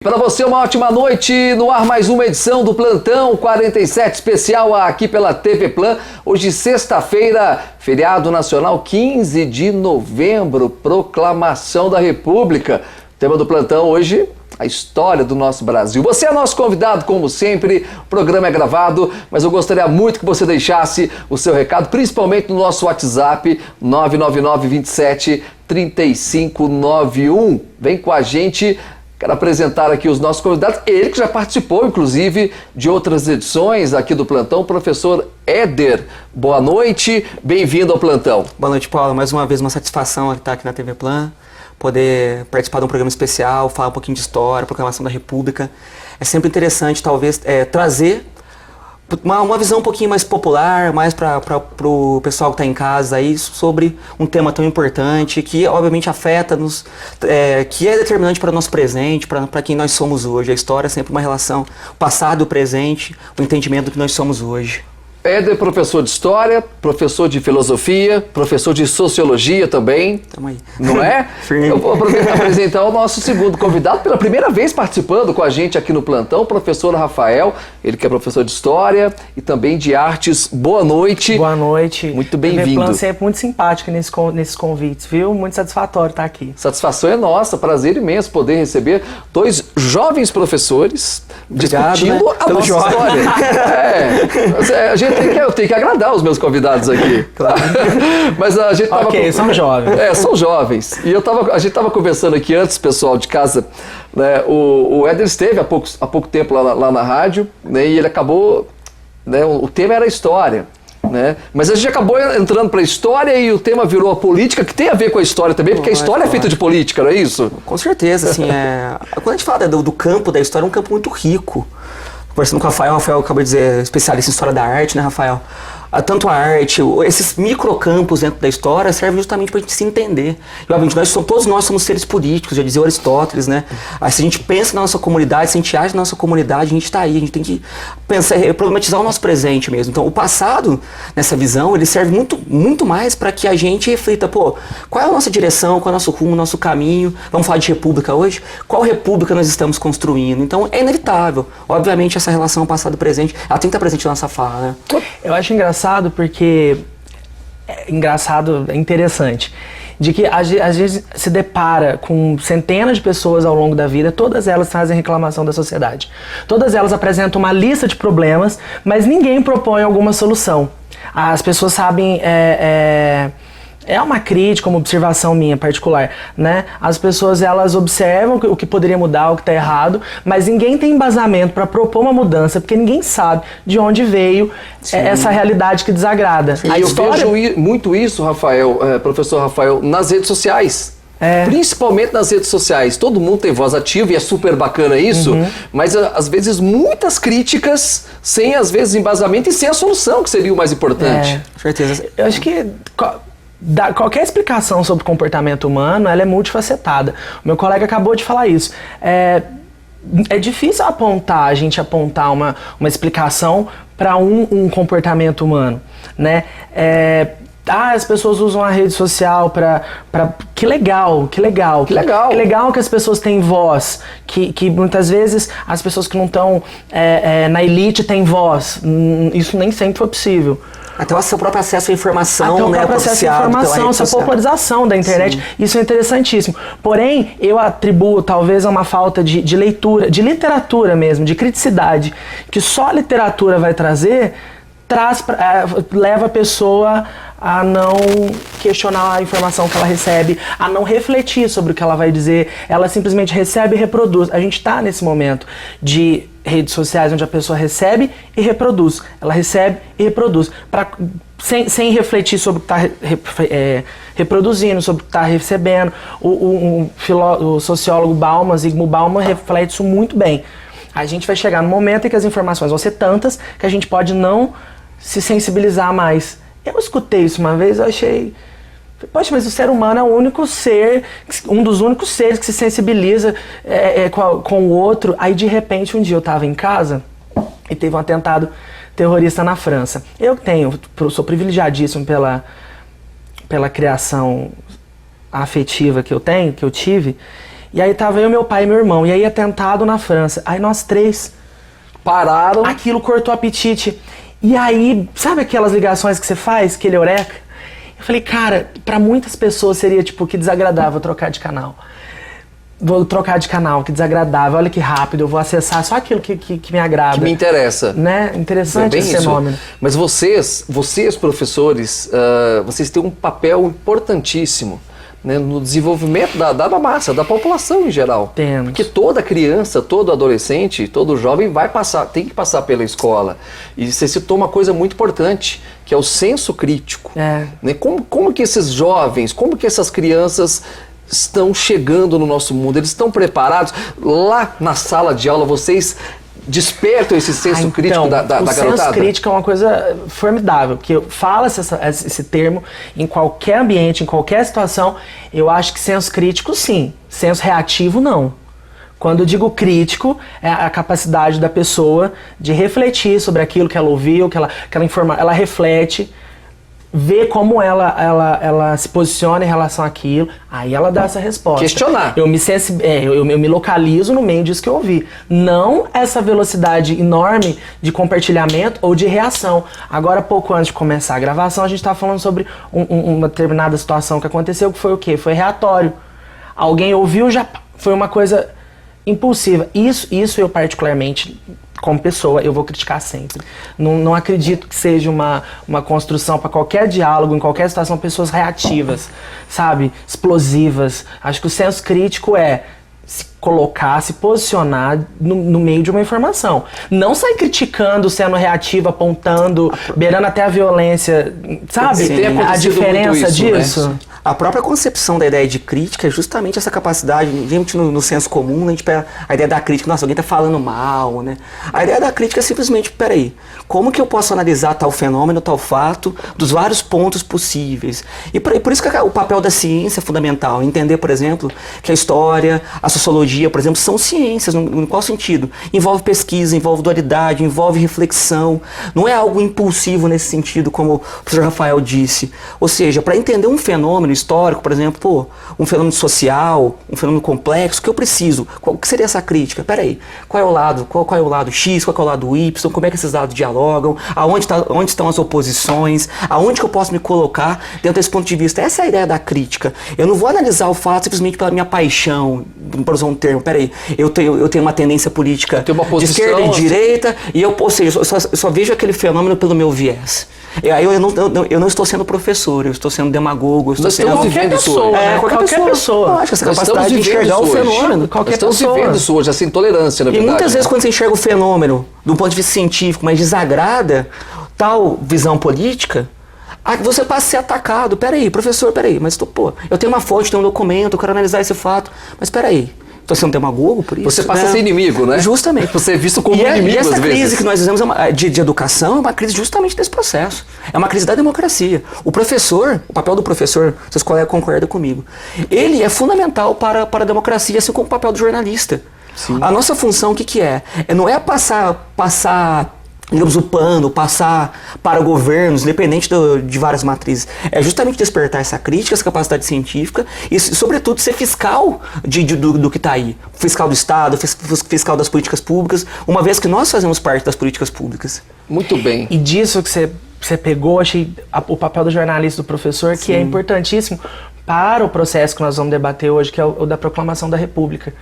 Para você, uma ótima noite. No ar, mais uma edição do Plantão 47 especial aqui pela TV Plan. Hoje, sexta-feira, feriado nacional, 15 de novembro, proclamação da República. O tema do Plantão hoje, a história do nosso Brasil. Você é nosso convidado, como sempre. O programa é gravado, mas eu gostaria muito que você deixasse o seu recado, principalmente no nosso WhatsApp, 999-27-3591. Vem com a gente. Quero apresentar aqui os nossos convidados. Ele que já participou, inclusive, de outras edições aqui do Plantão, o professor Éder. Boa noite, bem-vindo ao Plantão. Boa noite, Paulo. Mais uma vez, uma satisfação estar aqui na TV Plan, poder participar de um programa especial, falar um pouquinho de história, proclamação da República. É sempre interessante, talvez, trazer uma visão um pouquinho mais popular, mais para o pessoal que está em casa aí, sobre um tema tão importante, que obviamente afeta-nos, que é determinante para o nosso presente, para quem nós somos hoje. A história é sempre uma relação passado e presente, o entendimento do que nós somos hoje. Éder é professor de História, professor de Filosofia, professor de Sociologia também. Tamo aí. Não é? Eu vou aproveitar para apresentar o nosso segundo convidado, pela primeira vez participando com a gente aqui no Plantão, o professor Rafael, ele que é professor de História e também de Artes. Boa noite. Boa noite. Muito bem-vindo. A TV Plan sempre muito simpática nesses convites, viu? Muito satisfatório estar aqui. Satisfação é nossa, prazer imenso poder receber dois jovens professores. Obrigado, discutindo a nossa história. A gente eu tenho que agradar os meus convidados aqui. Claro. Mas a gente tava são jovens. São jovens. E a gente estava conversando aqui antes, pessoal de casa, né? O Éder esteve há pouco tempo lá na rádio, né? E ele acabou, né? O tema era a história, né? Mas a gente acabou entrando para a história e o tema virou a política, que tem a ver com a história também, porque a história é feita de política, não é isso? Com certeza, assim, quando a gente fala do campo da história, é um campo muito rico. Conversando com o Rafael acabou de dizer, especialista em história da arte, né, Rafael? Tanto a arte, esses microcampos dentro da história servem justamente para a gente se entender. E, obviamente, todos nós somos seres políticos, já dizia Aristóteles, né? Se a gente pensa na nossa comunidade, se a gente age na nossa comunidade, a gente está aí, a gente tem que pensar, problematizar o nosso presente mesmo. Então, o passado, nessa visão, ele serve muito, muito mais para que a gente reflita, qual é a nossa direção, qual é o nosso rumo, o nosso caminho? Vamos falar de república hoje? Qual república nós estamos construindo? Então, é inevitável. Obviamente, essa relação passado-presente, ela tem que estar presente na nossa fala, né? Eu acho engraçado porque... é interessante, de que às vezes se depara com centenas de pessoas ao longo da vida, todas elas fazem reclamação da sociedade. Todas elas apresentam uma lista de problemas, mas ninguém propõe alguma solução. As pessoas sabem... É uma crítica, uma observação minha particular, né? As pessoas, elas observam o que poderia mudar, o que está errado, mas ninguém tem embasamento para propor uma mudança, porque ninguém sabe de onde veio essa realidade que desagrada. E eu vejo muito isso, Rafael, professor Rafael, nas redes sociais. Principalmente nas redes sociais. Todo mundo tem voz ativa e é super bacana isso, mas às vezes muitas críticas sem, às vezes, embasamento e sem a solução, que seria o mais importante. Com certeza. Eu acho que... qualquer explicação sobre o comportamento humano, ela é multifacetada. O meu colega acabou de falar isso. É difícil a gente apontar uma explicação para um comportamento humano, né? As pessoas usam a rede social para... Que legal. Que legal que as pessoas têm voz, que muitas vezes as pessoas que não estão na elite têm voz. Isso nem sempre foi possível. Até o seu próprio acesso à informação, até o próprio acesso à informação, essa popularização da internet, isso é interessantíssimo. Porém, eu atribuo talvez a uma falta de leitura, de literatura mesmo, de criticidade, que só a literatura vai trazer, leva a pessoa a não questionar a informação que ela recebe, a não refletir sobre o que ela vai dizer, ela simplesmente recebe e reproduz. A gente está nesse momento de redes sociais onde a pessoa recebe e reproduz. Ela recebe e reproduz, sem refletir sobre o que está reproduzindo, sobre o que está recebendo. O sociólogo Zygmunt Bauman reflete isso muito bem. A gente vai chegar no momento em que as informações vão ser tantas que a gente pode não se sensibilizar mais. Eu escutei isso uma vez, eu achei... Poxa, mas o ser humano é o único ser, um dos únicos seres que se sensibiliza com o outro. Aí, de repente, um dia eu estava em casa e teve um atentado terrorista na França. Eu sou privilegiadíssimo pela criação afetiva que eu tive, E aí tava eu, meu pai e meu irmão. E aí atentado na França. Aí nós 3 pararam. Aquilo cortou o apetite. E aí, sabe aquelas ligações que você faz? Aquele eureka? Eu falei, cara, pra muitas pessoas seria tipo, que desagradável trocar de canal. Vou trocar de canal, que desagradável, olha que rápido, eu vou acessar só aquilo que me agrada. Que me interessa. Né? Interessante esse fenômeno. Mas vocês professores, vocês têm um papel importantíssimo, né, no desenvolvimento da massa, da população em geral. Temos. Porque toda criança, todo adolescente, todo jovem tem que passar pela escola. E você citou uma coisa muito importante, que é o senso crítico. Né? Como que esses jovens, como que essas crianças estão chegando no nosso mundo? Eles estão preparados? Lá na sala de aula, vocês despertam esse senso crítico da garotada? O senso crítico é uma coisa formidável, que fala esse termo em qualquer ambiente, em qualquer situação. Eu acho que senso crítico, sim. Senso reativo, não. Quando eu digo crítico, é a capacidade da pessoa de refletir sobre aquilo que ela ouviu, que ela ela reflete, ver como ela se posiciona em relação àquilo, aí ela dá essa resposta. Questionar. Eu me localizo no meio disso que eu ouvi. Não essa velocidade enorme de compartilhamento ou de reação. Agora, pouco antes de começar a gravação, a gente estava falando sobre uma determinada situação que aconteceu, que foi o quê? Foi reatório. Alguém ouviu, já foi uma coisa impulsiva. Isso eu particularmente, como pessoa, eu vou criticar sempre. Não acredito que seja uma construção para qualquer diálogo, em qualquer situação, pessoas reativas, sabe? Explosivas. Acho que o senso crítico é se colocar, se posicionar no meio de uma informação. Não sair criticando, sendo reativo, apontando, beirando até a violência, sabe? A diferença disso. Né? A própria concepção da ideia de crítica é justamente essa capacidade, gente, no senso comum, a gente pega a ideia da crítica, nossa, alguém tá falando mal, né? A ideia da crítica é simplesmente, peraí, como que eu posso analisar tal fenômeno, tal fato, dos vários pontos possíveis? E por isso que o papel da ciência é fundamental, entender, por exemplo, que a história, a sociologia, por exemplo, são ciências, em qual sentido? Envolve pesquisa, envolve dualidade, envolve reflexão, não é algo impulsivo nesse sentido, como o professor Rafael disse. Ou seja, para entender um fenômeno histórico, por exemplo, um fenômeno social, um fenômeno complexo, que eu preciso, qual que seria essa crítica? Peraí, qual é o lado X, qual é o lado Y, como é que esses lados dialogam, onde estão as oposições, aonde que eu posso me colocar dentro desse ponto de vista? Essa é a ideia da crítica. Eu não vou analisar o fato simplesmente pela minha paixão, para usar um termo, peraí, eu tenho uma tendência política de esquerda e direita, e ou seja, eu só vejo aquele fenômeno pelo meu viés. E aí eu não estou sendo professor, eu estou sendo demagogo, eu estou sendo qualquer pessoa. Qualquer pessoa. Não, acho que essa capacidade de enxergar o fenômeno. Estamos vivendo isso hoje, essa intolerância, na verdade. E muitas vezes quando você enxerga o fenômeno do ponto de vista científico, mas desagrada tal visão política, você passa a ser atacado. Peraí, professor, mas eu tenho uma fonte, tenho um documento, eu quero analisar esse fato, mas peraí. Estou sendo demagogo por isso? Você passa a ser inimigo, né? Justamente. Você é visto como inimigo e essa às crise vezes. que nós vivemos de educação é uma crise justamente desse processo. É uma crise da democracia. O papel do professor, seus colegas concordam comigo, ele é fundamental para a democracia, assim como o papel do jornalista. Sim. A nossa função, o que é? Não é passar digamos, o pano, passar para governos, independente de várias matrizes. É justamente despertar essa crítica, essa capacidade científica e, sobretudo, ser fiscal do que está aí. Fiscal do Estado, fiscal das políticas públicas, uma vez que nós fazemos parte das políticas públicas. Muito bem. E disso que você pegou, achei o papel do jornalista, do professor, que é importantíssimo para o processo que nós vamos debater hoje, que é o da proclamação da República.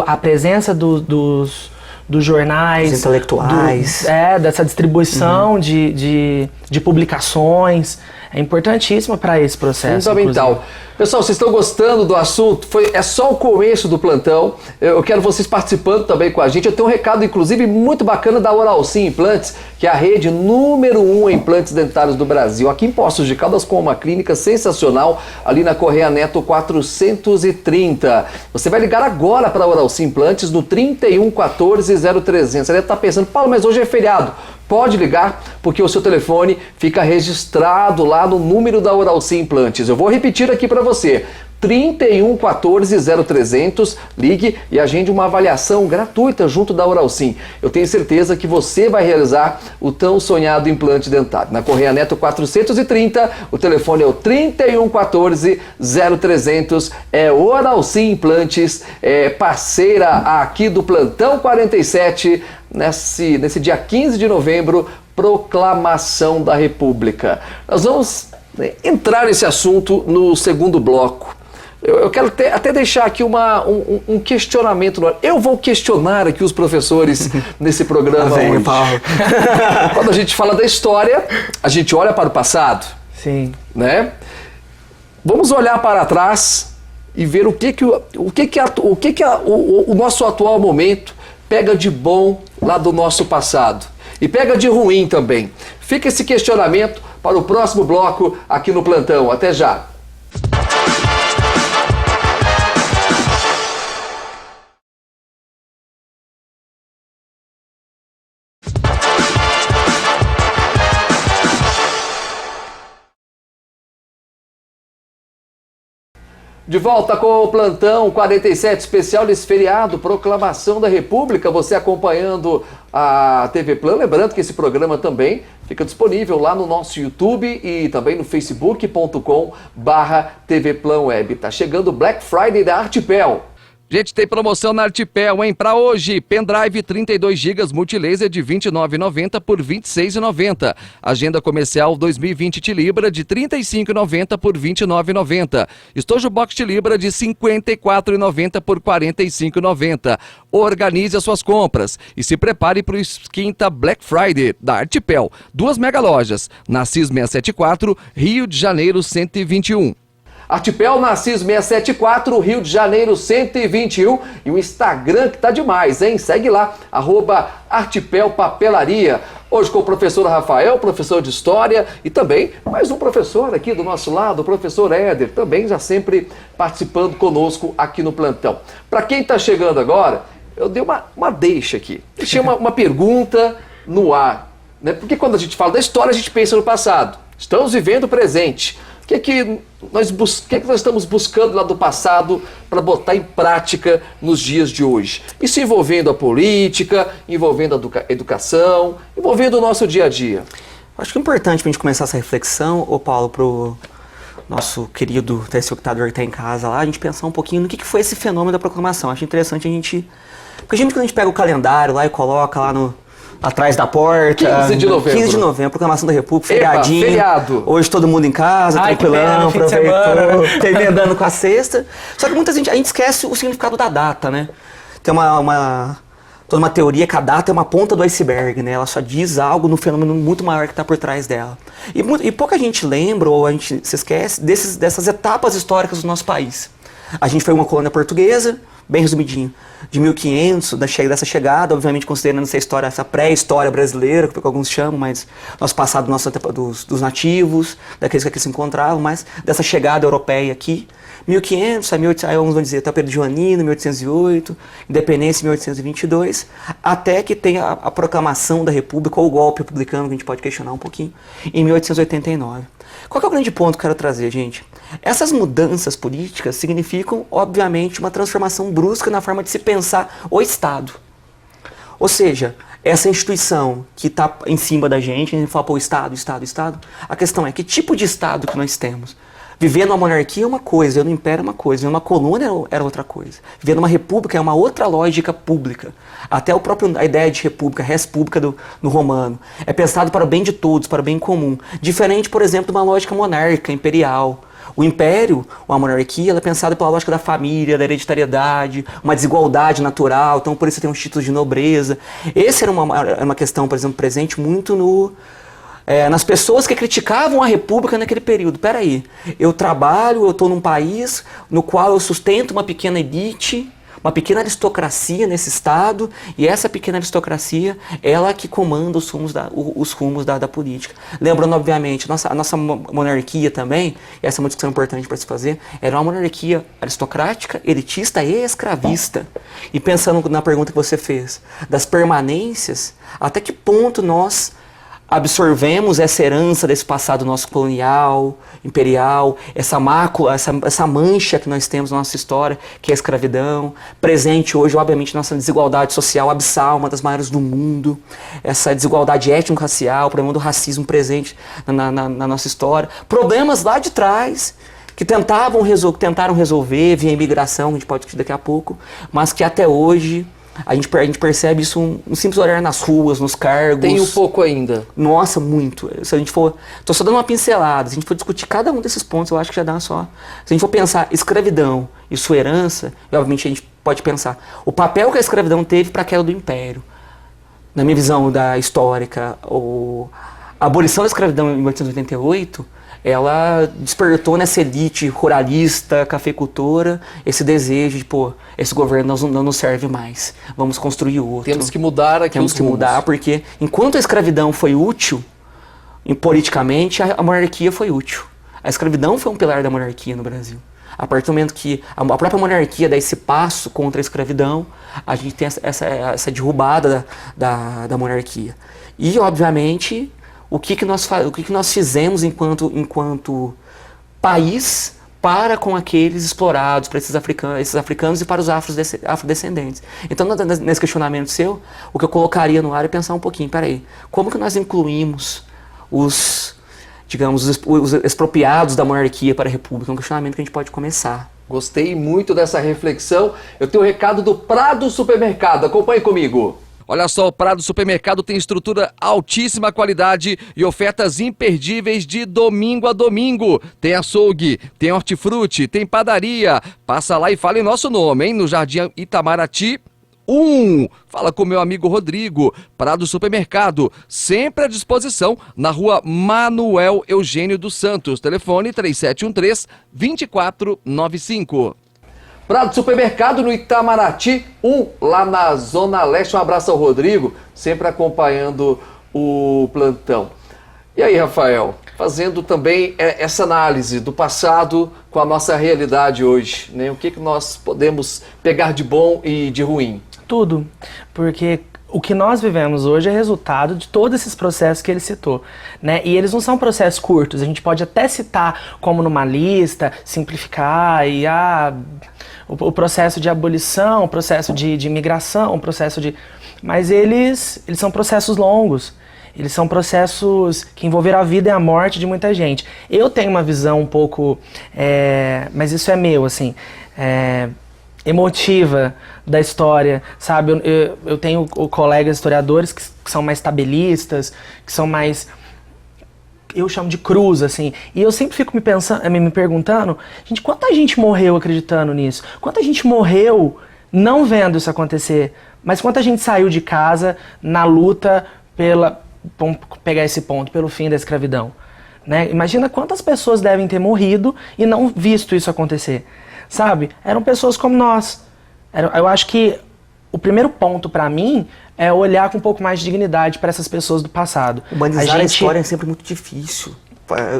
A presença dos jornais, os intelectuais, dessa distribuição de publicações, é importantíssima para esse processo. Fundamental. Inclusive. Pessoal, vocês estão gostando do assunto? É só o começo do plantão. Eu quero vocês participando também com a gente. Eu tenho um recado, inclusive, muito bacana da Oral Sim Implantes, que é a rede número 1 em implantes dentários do Brasil. Aqui em Poços de Caldas, com uma clínica sensacional, ali na Correia Neto 430. Você vai ligar agora para a Oral Sim Implantes no 3114-0300. Você deve estar pensando, Paulo, mas hoje é feriado. Pode ligar, porque o seu telefone fica registrado lá no número da Oral Sim Implantes. Eu vou repetir aqui para você. 3114-0300, ligue e agende uma avaliação gratuita junto da Oralsim. Eu tenho certeza que você vai realizar o tão sonhado implante dentário. Na Correia Neto 430, o telefone é o 3114-0300, é Oralsim Implantes, parceira aqui do Plantão 47, nesse dia 15 de novembro, proclamação da República. Nós vamos entrar nesse assunto no segundo bloco. Eu quero até deixar aqui um questionamento no ar. Eu vou questionar aqui os professores nesse programa hoje. Paulo. Quando a gente fala da história, a gente olha para o passado. Sim. Né? Vamos olhar para trás e ver o que o nosso atual momento pega de bom lá do nosso passado. E pega de ruim também. Fica esse questionamento para o próximo bloco aqui no Plantão. Até já! De volta com o Plantão 47 especial desse feriado, Proclamação da República, você acompanhando a TV Plan. Lembrando que esse programa também fica disponível lá no nosso YouTube e também no facebook.com/TV Plan Web. Tá chegando o Black Friday da Artipel. Gente, tem promoção na Artipel, hein? Para hoje, pendrive 32 GB multilaser de R$ 29,90 por R$ 26,90. Agenda comercial 2020 Tilibra de R$ 35,90 por R$ 29,90. Estojo box Tilibra de R$ 54,90 por R$ 45,90. Organize as suas compras e se prepare para o esquenta Black Friday da Artipel. 2 mega lojas, na CIS 674, Rio de Janeiro 121. Artipel na CIS 674, Rio de Janeiro 121, e o Instagram que tá demais, hein? Segue lá, @artipelpapelaria. Hoje com o professor Rafael, professor de História, e também mais um professor aqui do nosso lado, o professor Éder, também já sempre participando conosco aqui no Plantão. Para quem tá chegando agora, eu dei uma deixa aqui, deixei uma pergunta no ar, né? Porque quando a gente fala da história, a gente pensa no passado. Estamos vivendo o presente. O que nós estamos buscando lá do passado para botar em prática nos dias de hoje? Isso envolvendo a política, envolvendo a educação, envolvendo o nosso dia a dia. Acho que é importante para a gente começar essa reflexão, Paulo, para o nosso querido telespectador que está em casa lá, a gente pensar um pouquinho no que foi esse fenômeno da proclamação. Acho interessante a gente... Porque quando a gente pega o calendário lá e coloca lá atrás da porta. 15 de novembro. 15 de novembro, proclamação da República, feriadinho. Feriado. Hoje todo mundo em casa, tranquilão, aproveitou, emendando com a sexta. Só que muita gente, a gente esquece o significado da data, né? Tem toda uma teoria que a data é uma ponta do iceberg, né? Ela só diz algo no fenômeno muito maior que está por trás dela. E pouca gente lembra, ou a gente se esquece, dessas etapas históricas do nosso país. A gente foi uma colônia portuguesa, bem resumidinho, de 1500, dessa chegada, obviamente considerando essa história, essa pré-história brasileira, que alguns chamam, mas nosso passado, dos nativos, daqueles que aqui se encontravam, mas dessa chegada europeia aqui, 1500, aí vamos dizer, até o período joanino, 1808, independência, 1822, até que tem a proclamação da República, ou o golpe republicano, que a gente pode questionar um pouquinho, em 1889. Qual que é o grande ponto que eu quero trazer, gente? Essas mudanças políticas significam, obviamente, uma transformação brusca na forma de se pensar o Estado. Ou seja, essa instituição que está em cima da gente, a gente fala, pô, Estado, a questão é que tipo de Estado que nós temos? Viver numa monarquia é uma coisa, viver no império é uma coisa, viver numa colônia era outra coisa. Viver numa república é uma outra lógica pública. Até a ideia de república, res pública no romano, é pensado para o bem de todos, para o bem comum. Diferente, por exemplo, de uma lógica monárquica, imperial. O império, ou a monarquia, ela é pensada pela lógica da família, da hereditariedade, uma desigualdade natural, então por isso tem uns títulos de nobreza. Essa era uma questão, por exemplo, presente muito nas pessoas que criticavam a República naquele período. Peraí, eu trabalho, eu estou num país no qual eu sustento uma pequena elite, uma pequena aristocracia nesse Estado, e essa pequena aristocracia, ela que comanda os rumos da política. Lembrando, obviamente, a nossa monarquia também, e essa é uma discussão importante para se fazer, era uma monarquia aristocrática, elitista e escravista. E pensando na pergunta que você fez, das permanências, até que ponto nós absorvemos essa herança desse passado nosso colonial, imperial, essa mácula, essa mancha que nós temos na nossa história, que é a escravidão, presente hoje, obviamente, nossa desigualdade social abissal, uma das maiores do mundo, essa desigualdade étnico-racial, o problema do racismo presente na nossa história, problemas lá de trás, que tentaram resolver via imigração, a gente pode discutir daqui a pouco, mas que até hoje a gente percebe isso um simples olhar nas ruas, nos cargos. Tem um pouco ainda. Nossa, muito. Se a gente for... Tô só dando uma pincelada. Se a gente for discutir cada um desses pontos, eu acho que já dá só... Se a gente for pensar escravidão e sua herança, e obviamente a gente pode pensar o papel que a escravidão teve para a queda do império. Na minha visão histórica, a abolição da escravidão em 1888... ela despertou nessa elite ruralista, cafeicultora, esse desejo de, esse governo não nos serve mais, vamos construir outro. Temos que mudar aqui. Temos que mudar, porque enquanto a escravidão foi útil, politicamente, a monarquia foi útil. A escravidão foi um pilar da monarquia no Brasil. A partir do momento que a própria monarquia dá esse passo contra a escravidão, a gente tem essa derrubada da monarquia. E, obviamente... O que nós fizemos enquanto país para com aqueles explorados, para esses africanos e para os afrodescendentes. Então, nesse questionamento seu, o que eu colocaria no ar é pensar um pouquinho, peraí, como que nós incluímos os expropriados da monarquia para a república? É um questionamento que a gente pode começar. Gostei muito dessa reflexão. Eu tenho o recado do Prado Supermercado, acompanhe comigo. Olha só, o Prado Supermercado tem estrutura altíssima qualidade e ofertas imperdíveis de domingo a domingo. Tem açougue, tem hortifruti, tem padaria. Passa lá e fala em nosso nome, hein? No Jardim Itamaraty 1. Fala com meu amigo Rodrigo. Prado Supermercado, sempre à disposição na rua Manuel Eugênio dos Santos. Telefone 3713-2495. Prado Supermercado no Itamaraty 1, lá na Zona Leste. Um abraço ao Rodrigo, sempre acompanhando o plantão. E aí, Rafael, fazendo também essa análise do passado com a nossa realidade hoje, né? O que nós podemos pegar de bom e de ruim? Tudo, porque o que nós vivemos hoje é resultado de todos esses processos que ele citou, né? E eles não são processos curtos, a gente pode até citar como numa lista, simplificar e o processo de abolição, o processo de imigração, o processo de... Mas eles são processos longos, eles são processos que envolveram a vida e a morte de muita gente. Eu tenho uma visão um pouco, mas isso é meu, assim, emotiva da história, sabe? Eu tenho colegas historiadores que são mais tabelistas, que são mais... eu chamo de cruz, assim, e eu sempre fico me perguntando, gente, quanta gente morreu acreditando nisso? Quanta gente morreu não vendo isso acontecer? Mas quanta gente saiu de casa na luta vamos pegar esse ponto, pelo fim da escravidão, né? Imagina quantas pessoas devem ter morrido e não visto isso acontecer, sabe? Eram pessoas como nós. Eu acho que o primeiro ponto para mim é olhar com um pouco mais de dignidade para essas pessoas do passado. Humanizar a história é sempre muito difícil.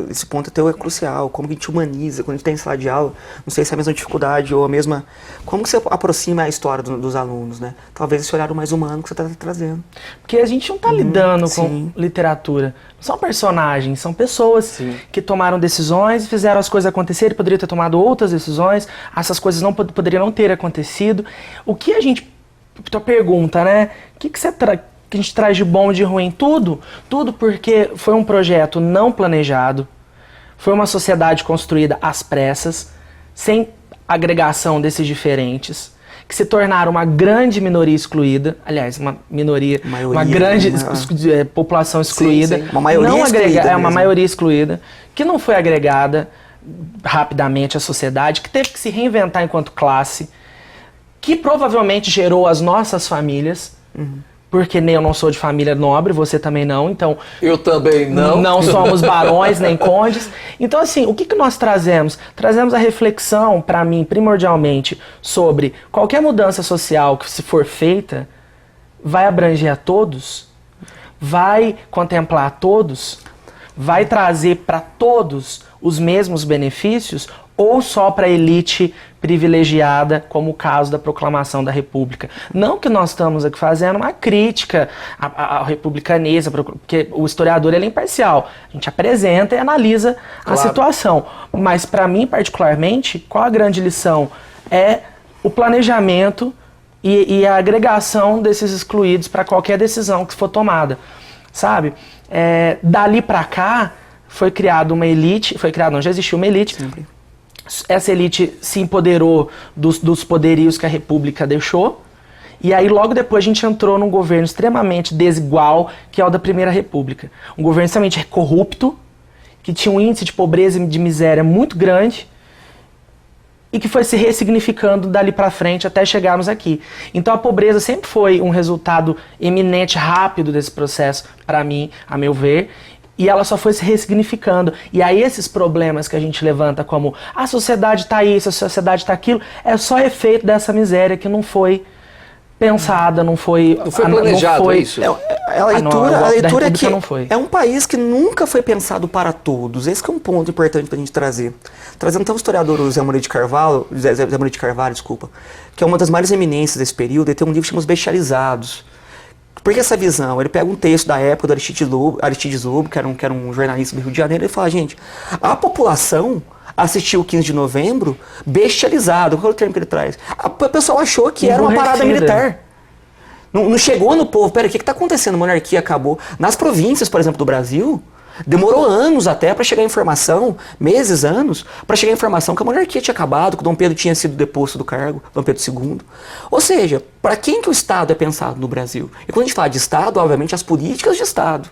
Esse ponto teu é crucial. Como que a gente humaniza, quando a gente tem sala de aula, não sei se é a mesma dificuldade ou a mesma... Como que você aproxima a história dos alunos, né? Talvez esse olhar mais humano que você está trazendo. Porque a gente não está lidando com literatura. Não são personagens, são pessoas que tomaram decisões, fizeram as coisas acontecerem, poderiam ter tomado outras decisões, essas coisas poderiam não ter acontecido. O que a gente... Tua pergunta, né? O que a gente traz de bom e de ruim? Tudo porque foi um projeto não planejado, foi uma sociedade construída às pressas, sem agregação desses diferentes, que se tornaram uma grande minoria excluída, aliás, uma grande população excluída, sim. Uma maioria excluída uma maioria excluída, que não foi agregada rapidamente à sociedade, que teve que se reinventar enquanto classe, que provavelmente gerou as nossas famílias, porque nem eu não sou de família nobre, você também não, então... Eu também não. Não somos barões nem condes. Então, assim, o que nós trazemos? Trazemos a reflexão, para mim, primordialmente, sobre qualquer mudança social que se for feita, vai abranger a todos, vai contemplar a todos, vai trazer para todos os mesmos benefícios, ou só para a elite privilegiada, como o caso da proclamação da República. Não que nós estamos aqui fazendo uma crítica ao republicanismo, porque o historiador ele é imparcial. A gente apresenta e analisa a situação. Mas para mim, particularmente, qual a grande lição? É o planejamento e a agregação desses excluídos para qualquer decisão que for tomada, sabe? Dali para cá, foi criada uma elite, já existiu uma elite. Sempre. Essa elite se empoderou dos poderios que a República deixou, e aí logo depois a gente entrou num governo extremamente desigual, que é o da Primeira República. Um governo extremamente corrupto, que tinha um índice de pobreza e de miséria muito grande, e que foi se ressignificando dali para frente até chegarmos aqui. Então a pobreza sempre foi um resultado eminente, rápido desse processo, para mim, a meu ver, e ela só foi se ressignificando. E aí esses problemas que a gente levanta como a sociedade tá isso, a sociedade tá aquilo, é só efeito dessa miséria que não foi pensada, não foi planejado, não foi, isso? A leitura é que não foi. É um país que nunca foi pensado para todos. Esse que é um ponto importante para a gente trazer. Trazendo então o historiador Zé Moreira de Carvalho, que é uma das maiores eminências desse período, ele tem um livro chamado Os Bestializados. Por que essa visão? Ele pega um texto da época do Aristides Lobo, que era um jornalista do Rio de Janeiro, e ele fala, gente, a população assistiu o 15 de novembro bestializado. Qual é o termo que ele traz? O pessoal achou que era uma parada militar. Não chegou no povo, peraí, o que está acontecendo? A monarquia acabou. Nas províncias, por exemplo, do Brasil, demorou anos até para chegar a informação, meses, anos, para chegar a informação que a monarquia tinha acabado, que o Dom Pedro tinha sido deposto do cargo, Dom Pedro II. Ou seja, para quem que o Estado é pensado no Brasil? E quando a gente fala de Estado, obviamente, as políticas de Estado.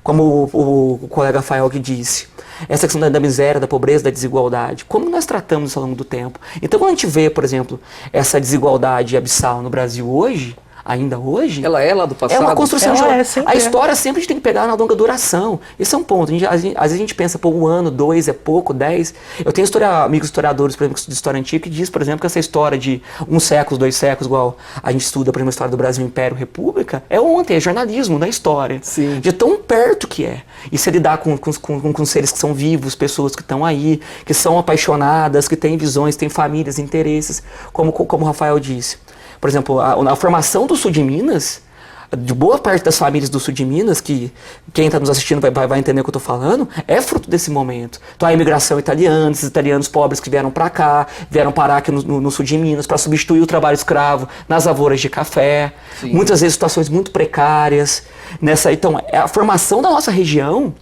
Como o colega Rafael que disse, essa questão da miséria, da pobreza, da desigualdade. Como nós tratamos isso ao longo do tempo? Então, quando a gente vê, por exemplo, essa desigualdade abissal no Brasil hoje, ainda hoje... Ela é lá do passado? É uma construção de... A história é. sempre a gente tem que pegar na longa duração. Esse é um ponto. Às vezes a gente pensa, pô, 1 ano, 2 é pouco, 10... Eu tenho amigos historiadores, por exemplo, de história antiga, que diz, por exemplo, que essa história de 1 século, 2 séculos, igual a gente estuda, por exemplo, a história do Brasil, Império, República, é ontem, é jornalismo, não é história. Sim. De tão perto que é. E se lidar com seres que são vivos, pessoas que estão aí, que são apaixonadas, que têm visões, têm famílias, interesses, como o Rafael disse. Por exemplo, a formação do sul de Minas, de boa parte das famílias do sul de Minas, que quem está nos assistindo vai entender o que eu estou falando, é fruto desse momento. Então a imigração italiana, esses italianos pobres que vieram para cá, vieram parar aqui no sul de Minas para substituir o trabalho escravo nas lavouras de café, Sim. Muitas vezes situações muito precárias. Então, a formação da nossa região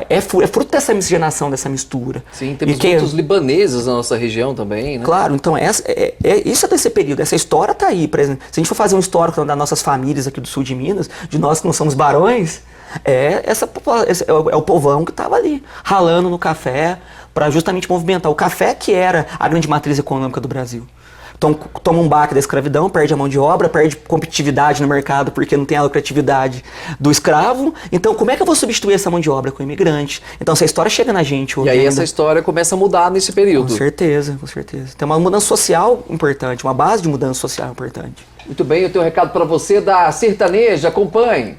é fruto dessa miscigenação, dessa mistura. Sim, temos muitos libaneses na nossa região também, né? Claro, então isso é desse período, essa história está aí. Por exemplo, se a gente for fazer um histórico das nossas famílias aqui do sul de Minas, de nós que não somos barões, é o povão que estava ali, ralando no café, para justamente movimentar o café, que era a grande matriz econômica do Brasil. Então, toma um baque da escravidão, perde a mão de obra, perde competitividade no mercado porque não tem a lucratividade do escravo. Então, como é que eu vou substituir essa mão de obra com o imigrante? Então, essa história chega na gente hoje. E aí essa história começa a mudar nesse período. Com certeza, com certeza. Tem uma mudança social importante, uma base de mudança social importante. Muito bem, eu tenho um recado para você da Sertaneja, acompanhe.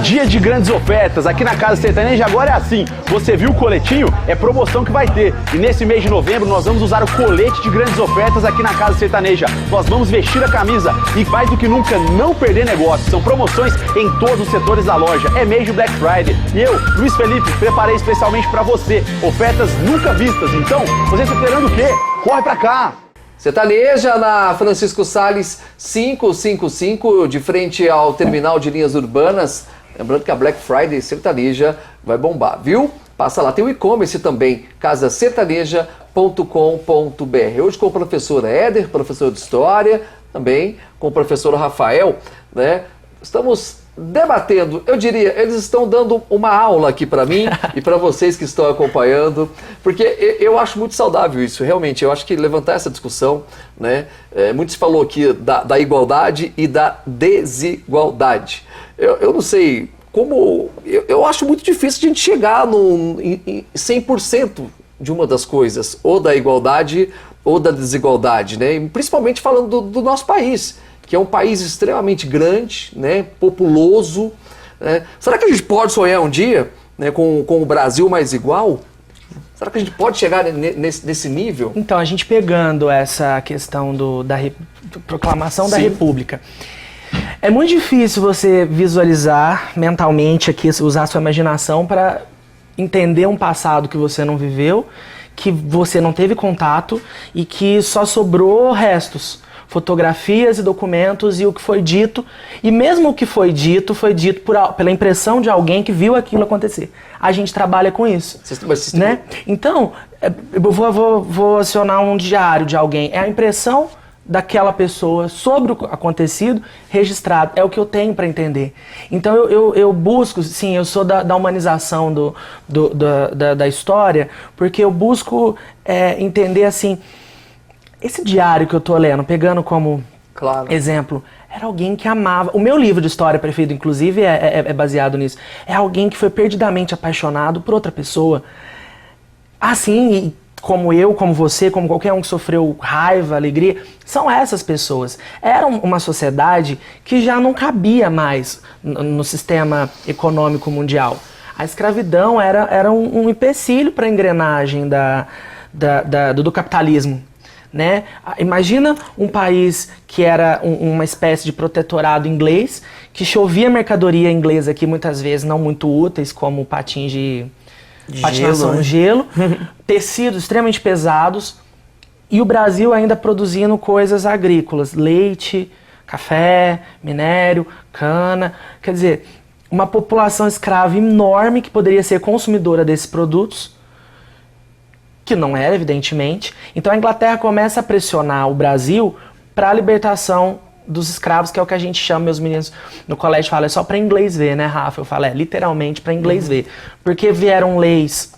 Dia de grandes ofertas, aqui na Casa Sertaneja agora é assim, você viu o coletinho? É promoção que vai ter, e nesse mês de novembro nós vamos usar o colete de grandes ofertas aqui na Casa Sertaneja. Nós vamos vestir a camisa e mais do que nunca não perder negócio, são promoções em todos os setores da loja, é mês de Black Friday. E eu, Luiz Felipe, preparei especialmente para você, ofertas nunca vistas, então você está esperando o quê? Corre pra cá! Sertaneja na Francisco Salles 555, de frente ao terminal de linhas urbanas. Lembrando que a Black Friday Sertaneja vai bombar, viu? Passa lá, tem o e-commerce também, casasertaneja.com.br. Hoje com o professor Éder, professor de História, também com o professor Rafael, né? Estamos debatendo, eu diria, eles estão dando uma aula aqui para mim e para vocês que estão acompanhando, porque eu acho muito saudável isso, realmente, eu acho que levantar essa discussão, né, muito se falou aqui da igualdade e da desigualdade. Eu não sei como, eu acho muito difícil a gente chegar em 100% de uma das coisas, ou da igualdade ou da desigualdade, né, e principalmente falando do nosso país, que é um país extremamente grande, né, populoso. Né? Será que a gente pode sonhar um dia, né, com o Brasil mais igual? Será que a gente pode chegar nesse nível? Então, a gente pegando essa questão da proclamação da República, é muito difícil você visualizar mentalmente aqui, usar a sua imaginação para entender um passado que você não viveu, que você não teve contato e que só sobrou restos, fotografias e documentos e o que foi dito. E mesmo o que foi dito pela impressão de alguém que viu aquilo acontecer. A gente trabalha com isso, né? Então, eu vou acionar um diário de alguém. É a impressão daquela pessoa sobre o acontecido registrado. É o que eu tenho para entender. Então eu busco, sim, eu sou da humanização da história, porque eu busco entender assim, esse diário que eu tô lendo, pegando como exemplo, era alguém que amava. O meu livro de história preferido, inclusive, é baseado nisso. É alguém que foi perdidamente apaixonado por outra pessoa. Assim, como eu, como você, como qualquer um que sofreu raiva, alegria, são essas pessoas. Era uma sociedade que já não cabia mais no sistema econômico mundial. A escravidão era um empecilho para a engrenagem do capitalismo. Né? Imagina um país que era uma espécie de protetorado inglês, que chovia mercadoria inglesa aqui muitas vezes não muito úteis, como patins de patinação no gelo, tecidos extremamente pesados, e o Brasil ainda produzindo coisas agrícolas, leite, café, minério, cana, quer dizer, uma população escrava enorme que poderia ser consumidora desses produtos, que não era, evidentemente. Então a Inglaterra começa a pressionar o Brasil para a libertação dos escravos, que é o que a gente chama, meus meninos no colégio falam, é só para inglês ver, né, Rafa? Eu falo, literalmente para inglês ver. Porque vieram leis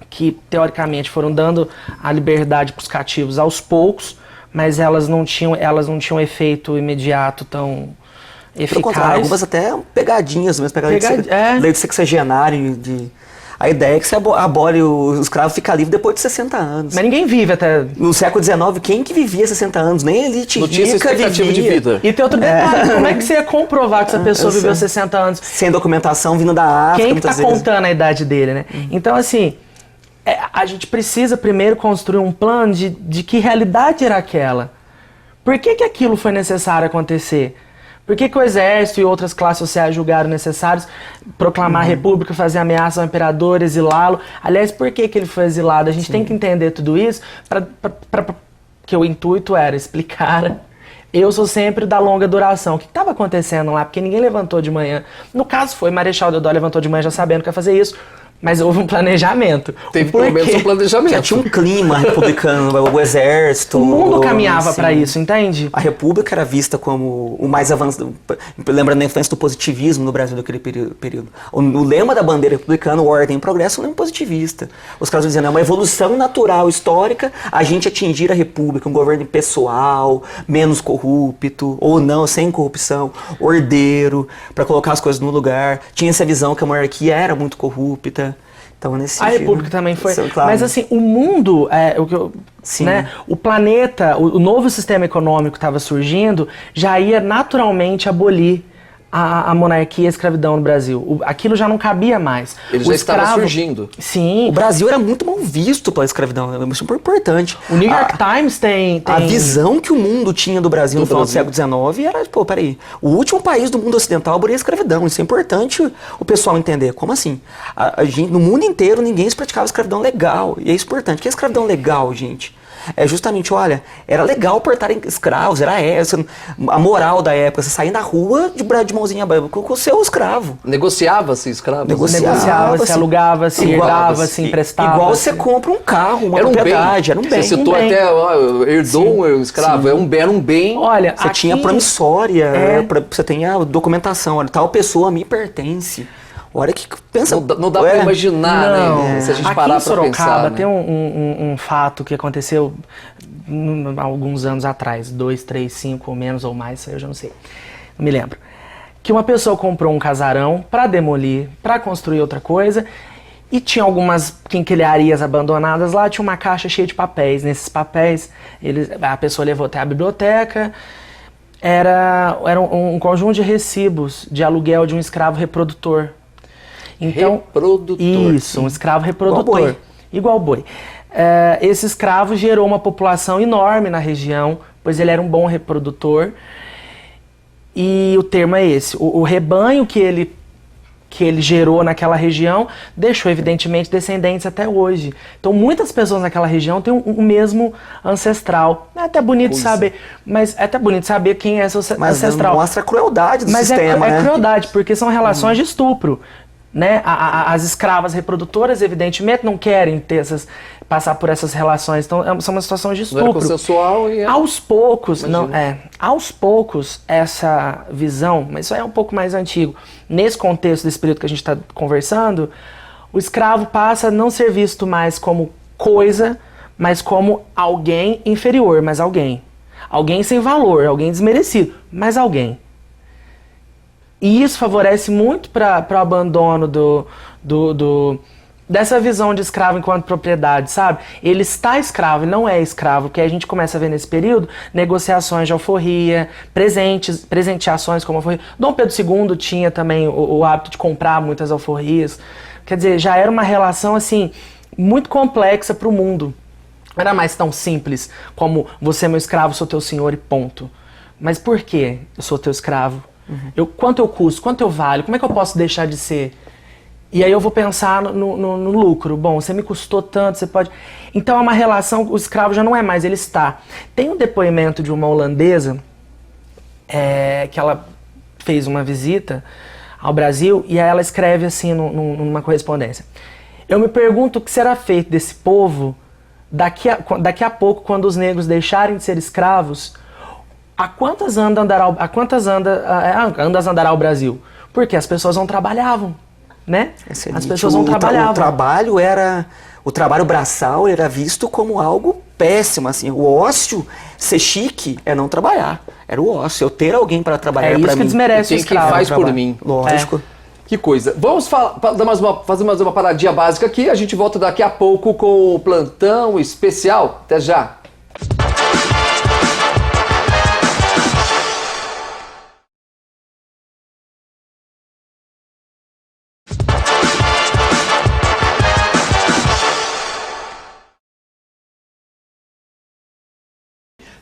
que, teoricamente, foram dando a liberdade para os cativos aos poucos, mas elas não tinham efeito imediato tão eficaz. Algumas até pegadinhas mesmo, lei do sexagenário, a ideia é que você abole o escravo, fica livre depois de 60 anos. Mas ninguém vive até... No século XIX, quem que vivia 60 anos? Nem a elite rica vivia. De vida. E tem outro detalhe, como é que você ia comprovar que essa pessoa viveu 60 anos? Sem documentação, vindo da África, quem que tá contando a idade dele, né? Então, assim, a gente precisa primeiro construir um plano de que realidade era aquela. Por que aquilo foi necessário acontecer? Por que o exército e outras classes sociais julgaram necessários proclamar a república, fazer ameaça ao imperador, exilá-lo? Aliás, por que ele foi exilado? A gente tem que entender tudo isso, que o intuito era explicar. Eu sou sempre da longa duração. O que estava acontecendo lá? Porque ninguém levantou de manhã. No caso foi, Marechal Deodoro levantou de manhã já sabendo que ia fazer isso. Mas houve um planejamento. Teve pelo menos um planejamento. Já tinha um clima republicano, o exército... O mundo caminhava para isso, entende? A república era vista como o mais avançado... Lembrando da influência do positivismo no Brasil naquele período. O lema da bandeira republicana, ordem e progresso, é um lema positivista. Os caras dizendo, é uma evolução natural, histórica, a gente atingir a república, um governo pessoal, menos corrupto, ou não, sem corrupção, ordeiro, para colocar as coisas no lugar. Tinha essa visão que a monarquia era muito corrupta. Então, nesse sentido, a República também foi. Claro. Mas assim, o mundo, né, o planeta, o novo sistema econômico que estava surgindo, já ia naturalmente abolir a monarquia e a escravidão no Brasil. Aquilo já não cabia mais. Ele já estava surgindo. Sim. O Brasil era muito mal visto pela escravidão, é super importante. O New York Times tem... A visão que o mundo tinha do Brasil no final do século XIX era, peraí, o último país do mundo ocidental abolir a escravidão. Isso é importante o pessoal entender. Como assim? No mundo inteiro ninguém se praticava escravidão legal. E é isso importante. O que é escravidão legal, gente? É justamente, olha, era legal portar escravos, era essa a moral da época, você sair na rua de mãozinha com o seu escravo. Negociava-se escravo? Negociava-se, alugava-se, herdava-se, emprestava. Igual você compra um carro, uma propriedade, era um bem. Você citou até, herdou um escravo, era um bem. Olha, você tinha promissória, você tem a documentação, olha, tal pessoa me pertence. Olha que pensa. Não dá pra imaginar, né? Se a gente aqui parar em Sorocaba, pra pensar. Tem um fato que aconteceu há alguns anos atrás, 2, 3, 5 ou menos ou mais, eu já não sei. Não me lembro. Que uma pessoa comprou um casarão pra demolir, pra construir outra coisa, e tinha algumas quinquilharias abandonadas lá, tinha uma caixa cheia de papéis. Nesses papéis, a pessoa levou até a biblioteca. Era um conjunto de recibos de aluguel de um escravo reprodutor. Então, reprodutor. Isso, um escravo reprodutor. igual boi. Esse escravo gerou uma população enorme na região, pois ele era um bom reprodutor. E o termo é esse, o rebanho que ele gerou naquela região deixou, evidentemente, descendentes até hoje. Então, muitas pessoas naquela região têm um mesmo ancestral. É até bonito saber, mas é até bonito saber quem é esse ancestral. Mas mostra a crueldade do sistema, né? É crueldade, porque são relações de estupro. Né? As escravas reprodutoras, evidentemente, não querem passar por essas relações. Então, são uma situação de estupro. Não é consensual e aos poucos, aos poucos, essa visão, mas isso é um pouco mais antigo. Nesse contexto desse período que a gente está conversando, o escravo passa a não ser visto mais como coisa, mas como alguém inferior, mas alguém. Alguém sem valor, alguém desmerecido, mas alguém. E isso favorece muito para o abandono dessa visão de escravo enquanto propriedade, sabe? Ele está escravo, ele não é escravo, porque a gente começa a ver nesse período negociações de alforria, presenteações como alforria. Dom Pedro II tinha também o hábito de comprar muitas alforrias. Quer dizer, já era uma relação assim muito complexa para o mundo. Não era mais tão simples como você é meu escravo, sou teu senhor e ponto. Mas por que eu sou teu escravo? Quanto eu custo? Quanto eu valho? Como é que eu posso deixar de ser? E aí eu vou pensar no lucro. Bom, você me custou tanto, você pode... Então é uma relação, o escravo já não é mais, ele está. Tem um depoimento de uma holandesa, que ela fez uma visita ao Brasil, e aí ela escreve assim numa correspondência. Eu me pergunto o que será feito desse povo daqui a pouco, quando os negros deixarem de ser escravos. A quantas andas andará o Brasil? Porque as pessoas não trabalhavam, né? Excelente. As pessoas não trabalhavam. O trabalho braçal era visto como algo péssimo, assim. O ócio, ser chique, é não trabalhar. Era o ócio, eu ter alguém para trabalhar para mim. É isso que desmerece o escravo. Quem faz por mim. Lógico. Que coisa. Vamos fazer mais uma paradinha básica aqui. A gente volta daqui a pouco com o plantão especial. Até já.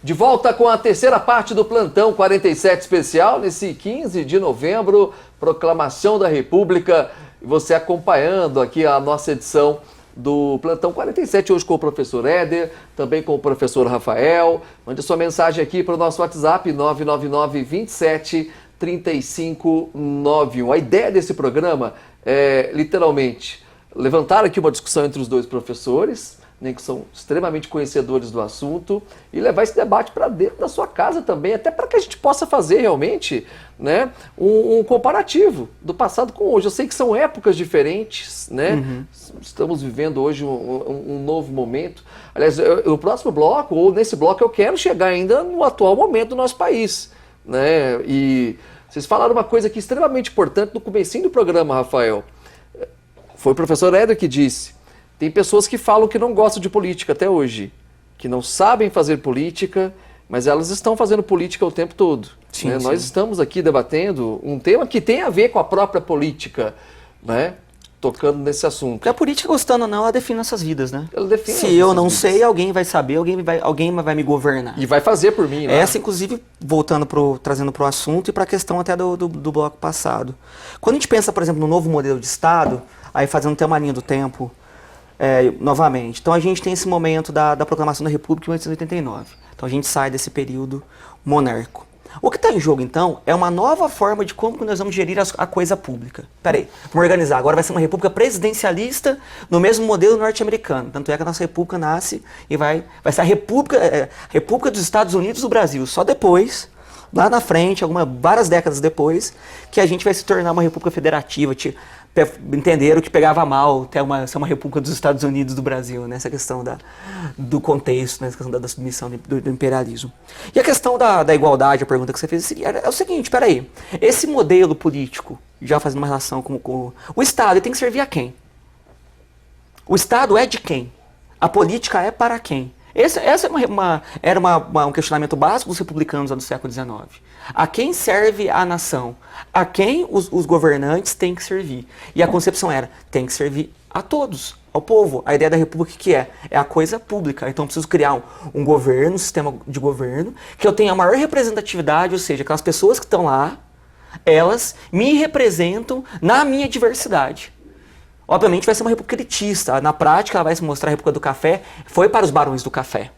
De volta com a terceira parte do Plantão 47 Especial, nesse 15 de novembro, Proclamação da República. E você acompanhando aqui a nossa edição do Plantão 47, hoje com o professor Éder, também com o professor Rafael. Mande sua mensagem aqui para o nosso WhatsApp, 999 27 3591. A ideia desse programa é, literalmente, levantar aqui uma discussão entre os dois professores, né, que são extremamente conhecedores do assunto, e levar esse debate para dentro da sua casa também, até para que a gente possa fazer realmente, né, um comparativo do passado com hoje. Eu sei que são épocas diferentes, né? Estamos vivendo hoje um novo momento. Aliás, no próximo bloco, ou nesse bloco, eu quero chegar ainda no atual momento do nosso país, né? E vocês falaram uma coisa aqui extremamente importante no comecinho do programa, Rafael. Foi o professor Éder que disse: tem pessoas que falam que não gostam de política até hoje, que não sabem fazer política, mas elas estão fazendo política o tempo todo. Sim, né? sim. Nós estamos aqui debatendo um tema que tem a ver com a própria política, né? Tocando nesse assunto. Porque a política, gostando ou não, ela define nossas vidas, né? Ela define Se as eu nossas não vidas. sei, alguém vai saber, alguém vai me governar. E vai fazer por mim, né? Essa, inclusive, trazendo para o assunto e para a questão até do bloco passado. Quando a gente pensa, por exemplo, no novo modelo de Estado, aí fazendo até uma linha do tempo, novamente. Então a gente tem esse momento da Proclamação da República em 1889. Então a gente sai desse período monárquico. O que está em jogo, então, é uma nova forma de como nós vamos gerir a coisa pública. Peraí, vamos organizar. Agora vai ser uma república presidencialista no mesmo modelo norte-americano. Tanto é que a nossa república nasce e vai ser a República dos Estados Unidos do Brasil. Só depois, lá na frente, várias décadas depois, que a gente vai se tornar uma república federativa. Entenderam que pegava mal ser uma república dos Estados Unidos do Brasil, né? Essa questão do contexto, né? Essa questão da submissão do imperialismo. E a questão da igualdade, a pergunta que você fez, é o seguinte, peraí, esse modelo político, já fazendo uma relação com o Estado, ele tem que servir a quem? O Estado é de quem? A política é para quem? Esse era um questionamento básico dos republicanos do século XIX. A quem serve a nação? A quem os governantes têm que servir? E a concepção era, tem que servir a todos, ao povo. A ideia da república que é a coisa pública. Então eu preciso criar um governo, um sistema de governo, que eu tenha a maior representatividade, ou seja, aquelas pessoas que estão lá, elas me representam na minha diversidade. Obviamente vai ser uma república elitista. Na prática, ela vai se mostrar a república do café, foi para os barões do café.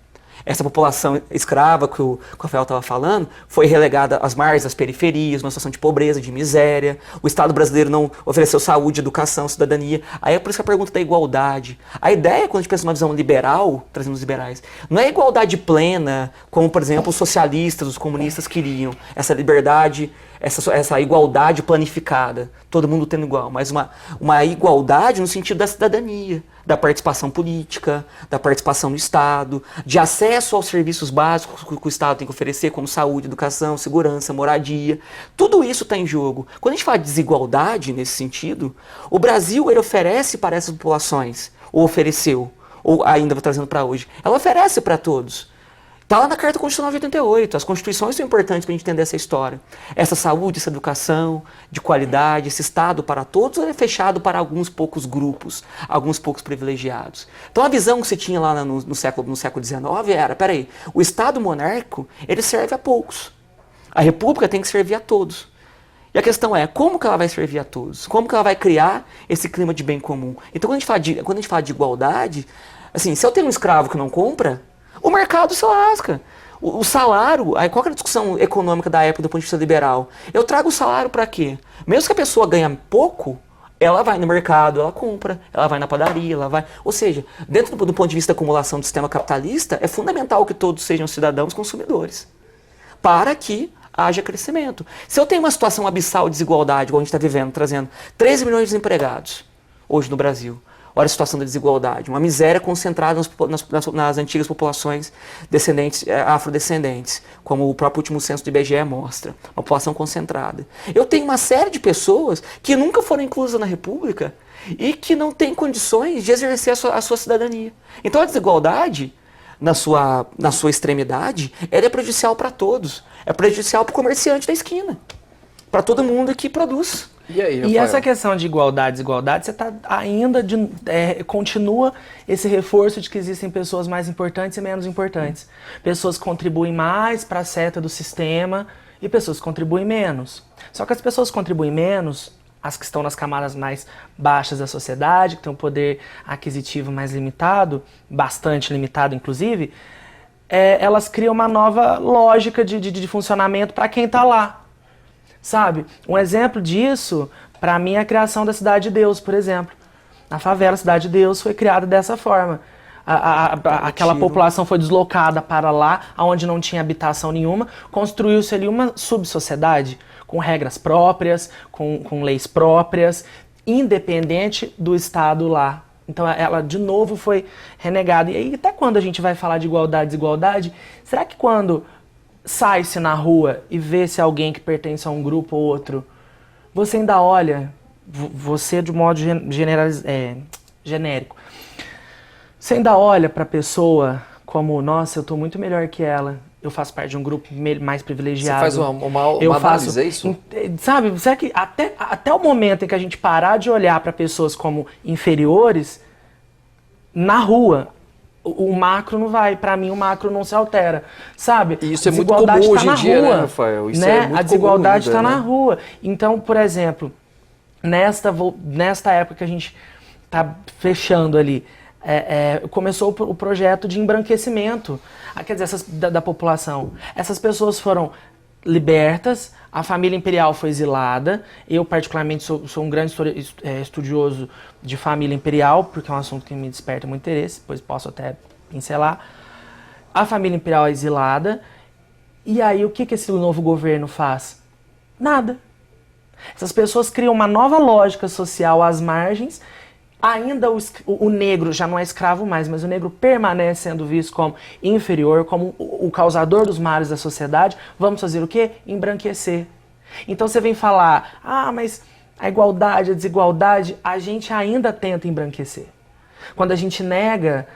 Essa população escrava que o Rafael estava falando foi relegada às margens, às periferias, uma situação de pobreza, de miséria. O Estado brasileiro não ofereceu saúde, educação, cidadania. Aí é por isso que a pergunta da igualdade. A ideia, quando a gente pensa numa visão liberal, trazendo os liberais, não é igualdade plena, como, por exemplo, os socialistas, os comunistas queriam. Essa liberdade, essa igualdade planificada, todo mundo tendo igual, mas uma igualdade no sentido da cidadania, da participação política, da participação no Estado, de acesso aos serviços básicos que o Estado tem que oferecer, como saúde, educação, segurança, moradia. Tudo isso está em jogo. Quando a gente fala de desigualdade nesse sentido, o Brasil ele oferece para essas populações, ou ofereceu, ou ainda trazendo para hoje, ela oferece para todos. Está lá na Carta Constitucional de 88. As constituições são importantes para a gente entender essa história. Essa saúde, essa educação de qualidade, esse Estado para todos, é fechado para alguns poucos grupos, alguns poucos privilegiados. Então a visão que se tinha lá no século XIX era, peraí, o Estado monárquico, ele serve a poucos. A República tem que servir a todos. E a questão é, como que ela vai servir a todos? Como que ela vai criar esse clima de bem comum? Então quando a gente fala de igualdade, assim, se eu tenho um escravo que não compra, o mercado se lasca. O salário, aí qual que era a discussão econômica da época do ponto de vista liberal? Eu trago o salário para quê? Mesmo que a pessoa ganhe pouco, ela vai no mercado, ela compra, ela vai na padaria, ela vai... Ou seja, dentro do ponto de vista da acumulação do sistema capitalista, é fundamental que todos sejam cidadãos consumidores, para que haja crescimento. Se eu tenho uma situação abissal de desigualdade, igual a gente está vivendo, trazendo 13 milhões de desempregados hoje no Brasil, olha a situação da desigualdade, uma miséria concentrada nas antigas populações descendentes, afrodescendentes, como o próprio último censo do IBGE mostra, uma população concentrada. Eu tenho uma série de pessoas que nunca foram inclusas na República e que não têm condições de exercer a sua cidadania. Então a desigualdade, na sua extremidade, ela é prejudicial para todos. É prejudicial para o comerciante da esquina, para todo mundo que produz. E aí, Rafael? E essa questão de igualdade, desigualdade, você tá ainda continua esse reforço de que existem pessoas mais importantes e menos importantes. Pessoas que contribuem mais para a seta do sistema e pessoas que contribuem menos. Só que as pessoas que contribuem menos, as que estão nas camadas mais baixas da sociedade, que têm um poder aquisitivo mais limitado, bastante limitado inclusive, elas criam uma nova lógica de funcionamento para quem está lá. Sabe? Um exemplo disso, para mim, é a criação da Cidade de Deus, por exemplo. A favela Cidade de Deus foi criada dessa forma. Aquela população foi deslocada para lá, onde não tinha habitação nenhuma, construiu-se ali uma subsociedade, com regras próprias, com leis próprias, independente do Estado lá. Então ela, de novo, foi renegada. E aí, até quando a gente vai falar de igualdade e desigualdade, será que quando sai-se na rua e vê-se alguém que pertence a um grupo ou outro, você ainda olha, você de modo genérico, você ainda olha para a pessoa como, nossa, eu estou muito melhor que ela, eu faço parte de um grupo mais privilegiado. Você faz uma análise, é isso? Sabe, será que até o momento em que a gente parar de olhar para pessoas como inferiores, na rua, o macro não vai, pra mim o macro não se altera, sabe? E isso é muito comum hoje em dia, né, Rafael? Isso é muito a desigualdade está comum ainda, na rua. Então, por exemplo, nesta época que a gente tá fechando ali, começou o projeto de embranquecimento, quer dizer, da população. Essas pessoas foram libertas, a família imperial foi exilada. Eu, particularmente, sou um grande estudioso de família imperial, porque é um assunto que me desperta muito interesse, depois posso até pincelar. A família imperial é exilada, e aí o que esse novo governo faz? Nada. Essas pessoas criam uma nova lógica social às margens. Ainda o negro já não é escravo mais, mas o negro permanece sendo visto como inferior, como o causador dos males da sociedade. Vamos fazer o quê? Embranquecer. Então você vem falar, mas a igualdade, a desigualdade, a gente ainda tenta embranquecer. Quando a gente nega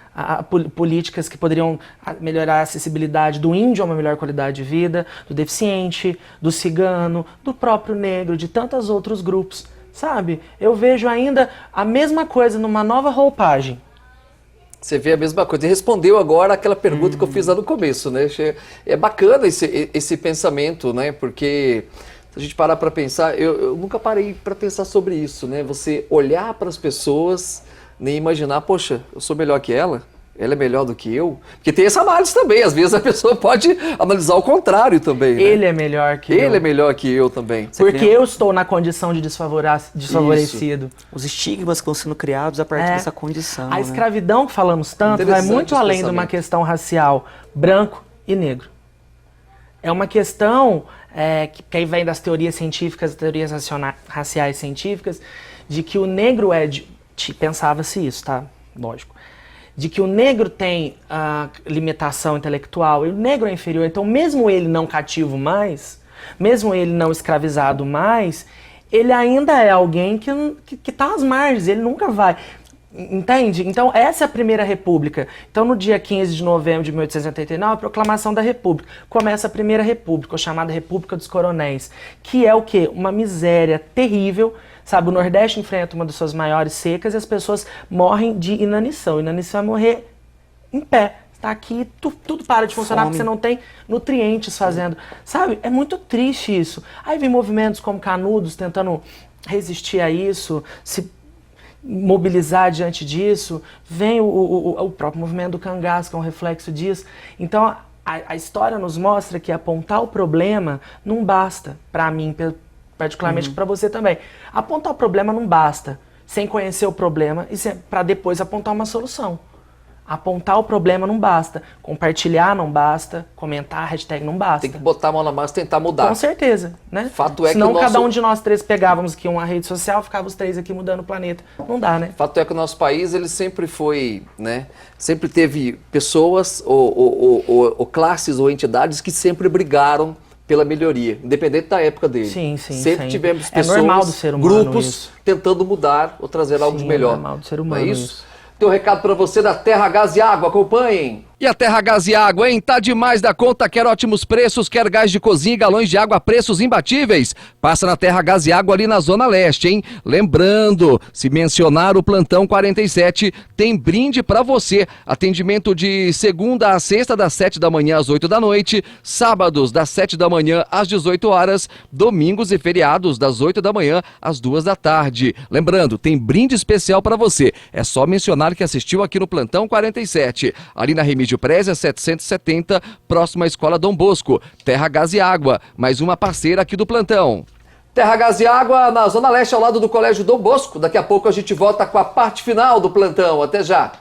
políticas que poderiam melhorar a acessibilidade do índio a uma melhor qualidade de vida, do deficiente, do cigano, do próprio negro, de tantos outros grupos. sabe? Eu vejo ainda a mesma coisa numa nova roupagem. Você vê a mesma coisa. E respondeu agora aquela pergunta que eu fiz lá no começo, né? É bacana esse pensamento, né? Porque se a gente parar para pensar, eu nunca parei para pensar sobre isso, né? Você olhar para as pessoas, nem imaginar, poxa, eu sou melhor que ela é melhor do que eu. Porque tem essa análise também, às vezes a pessoa pode analisar o contrário também, né? Ele é melhor que eu. Ele é melhor que eu também. Porque eu estou na condição de desfavorecido. Isso. Os estigmas que vão sendo criados a partir dessa condição. A escravidão que falamos tanto vai muito além de uma questão racial, branco e negro. É uma questão que aí vem das teorias científicas, teorias raciais científicas, de que o negro pensava-se isso, tá? Lógico. De que o negro tem limitação intelectual, e o negro é inferior, então mesmo ele não cativo mais, mesmo ele não escravizado mais, ele ainda é alguém que tá às margens, ele nunca vai, entende? Então essa é a primeira república. Então no dia 15 de novembro de 1889, a proclamação da república, começa a primeira república, a chamada República dos Coronéis, que é o quê? Uma miséria terrível. Sabe, o Nordeste enfrenta uma das suas maiores secas e as pessoas morrem de inanição. Inanição é morrer em pé. Está aqui, tudo para de funcionar porque você não tem nutrientes fazendo. Sabe, é muito triste isso. Aí vem movimentos como Canudos tentando resistir a isso, se mobilizar diante disso. Vem o próprio movimento do cangaço, que é um reflexo disso. Então, a história nos mostra que apontar o problema não basta, para mim, particularmente para você também. Apontar o problema não basta, sem conhecer o problema e para depois apontar uma solução. Apontar o problema não basta, compartilhar não basta, comentar, hashtag não basta. Tem que botar a mão na massa e tentar mudar. Com certeza, né? Fato é Senão que cada um de nós três pegávamos aqui uma rede social, ficava os três aqui mudando o planeta. Não dá, né? Fato é que o nosso país, ele sempre foi, né? Sempre teve pessoas ou classes ou entidades que sempre brigaram pela melhoria, independente da época dele. Sim. Sempre tivemos pessoas, normal do ser humano grupos isso. Tentando mudar ou trazer algo de melhor. É normal do ser humano Não é isso? Tem um recado para você da Terra Gás e Água, acompanhem. E a Terra Gás e Água, hein? Tá demais da conta, quer ótimos preços, quer gás de cozinha e galões de água a preços imbatíveis? Passa na Terra Gás e Água ali na Zona Leste, hein? Lembrando, se mencionar o plantão 47, tem brinde para você. Atendimento de segunda a sexta, das 7 da manhã às 8 da noite, sábados das 7 da manhã às 18 horas, domingos e feriados das 8 da manhã às 2 da tarde. Lembrando, tem brinde especial para você. É só mencionar que assistiu aqui no plantão 47, ali na Remígio Prézia 770, próximo à Escola Dom Bosco. Terra Gás e Água, mais uma parceira aqui do plantão. Terra Gás e Água na Zona Leste, ao lado do Colégio Dom Bosco. Daqui a pouco a gente volta com a parte final do plantão. Até já.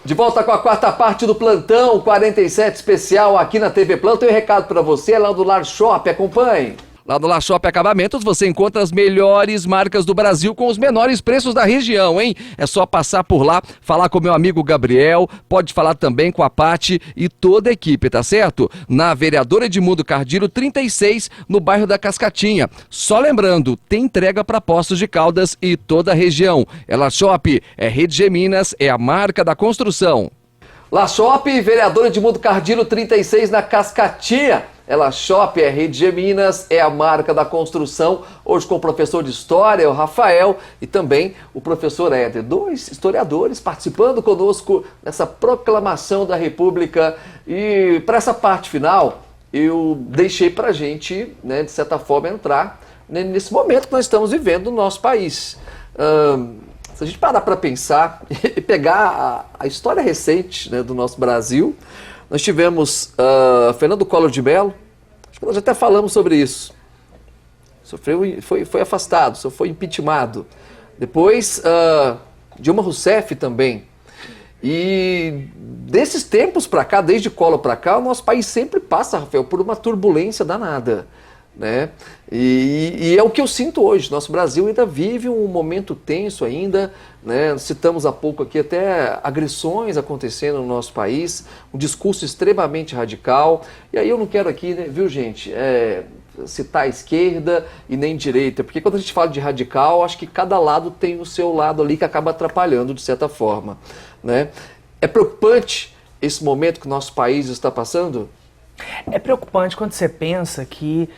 De volta com a quarta parte do plantão 47 especial aqui na TV Plantão. Tem um recado para você lá do Lar Shop, acompanhe. Lá no Lar Shop Acabamentos você encontra as melhores marcas do Brasil com os menores preços da região, hein? É só passar por lá, falar com meu amigo Gabriel, pode falar também com a Pati e toda a equipe, tá certo? Na Vereador Edmundo Cardilho 36, no bairro da Cascatinha. Só lembrando, tem entrega para Poços de Caldas e toda a região. É Lar Shop, é Rede G Minas, é a marca da construção. Lar Shop, Vereador Edmundo Cardilho 36, na Cascatinha. Ela Shop, é Rede G Minas, é a marca da construção. Hoje com o professor de História, o Rafael, e também o professor Éder. 2 historiadores participando conosco nessa proclamação da República. E para essa parte final, eu deixei para a gente, né, de certa forma, entrar, né, nesse momento que nós estamos vivendo no nosso país. Se a gente parar para pensar e pegar a história recente, né, do nosso Brasil, nós tivemos Fernando Collor de Mello, acho que nós até falamos sobre isso. Foi afastado, foi impeachmentado. Depois, Dilma Rousseff também. E desses tempos para cá, desde Collor para cá, o nosso país sempre passa, Rafael, por uma turbulência danada, né? E é o que eu sinto hoje. Nosso Brasil ainda vive um momento tenso ainda, né? Citamos há pouco aqui até agressões acontecendo no nosso país, um discurso extremamente radical. E aí eu não quero aqui, né, viu, gente, citar esquerda e nem direita, porque quando a gente fala de radical, acho que cada lado tem o seu lado ali que acaba atrapalhando de certa forma, né? É preocupante esse momento que o nosso país está passando? É preocupante quando você pensa que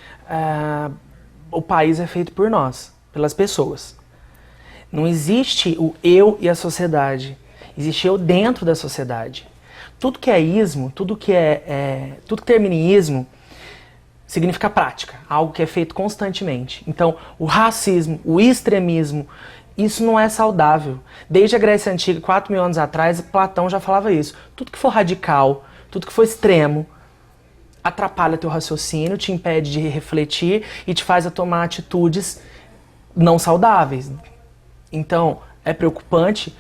o país é feito por nós, pelas pessoas. Não existe o eu e a sociedade, existe eu dentro da sociedade. Tudo que é ismo, tudo que termina em ismo, significa prática, algo que é feito constantemente. Então, o racismo, o extremismo, isso não é saudável. Desde a Grécia Antiga, 4.000 anos atrás, Platão já falava isso. Tudo que for radical, tudo que for extremo, atrapalha teu raciocínio, te impede de refletir e te faz a tomar atitudes não saudáveis. Então, é preocupante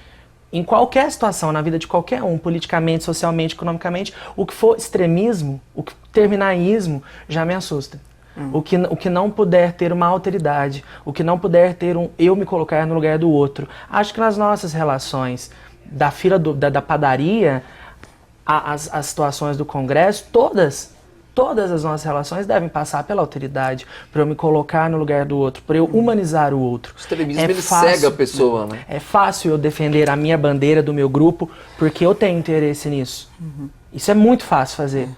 em qualquer situação, na vida de qualquer um, politicamente, socialmente, economicamente, o que for extremismo, o que terminar em ismo, já me assusta. O que não puder ter uma alteridade, o que não puder ter eu me colocar no lugar do outro. Acho que nas nossas relações, da fila da padaria, as situações do Congresso, todas as nossas relações devem passar pela alteridade, para eu me colocar no lugar do outro, para eu humanizar o outro. O extremismo ele cega a pessoa, né? É fácil eu defender a minha bandeira do meu grupo, porque eu tenho interesse nisso. Isso é muito fácil fazer.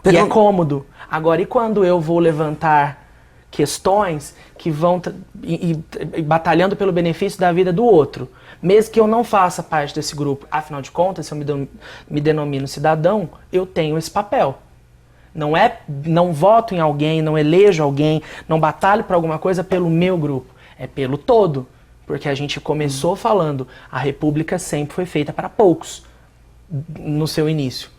E é cômodo. Agora, e quando eu vou levantar questões que vão e batalhando pelo benefício da vida do outro, mesmo que eu não faça parte desse grupo, afinal de contas, se eu me denomino cidadão, eu tenho esse papel. Não voto em alguém, não elejo alguém, não batalho por alguma coisa pelo meu grupo, é pelo todo. Porque a gente começou falando, a república sempre foi feita para poucos, no seu início.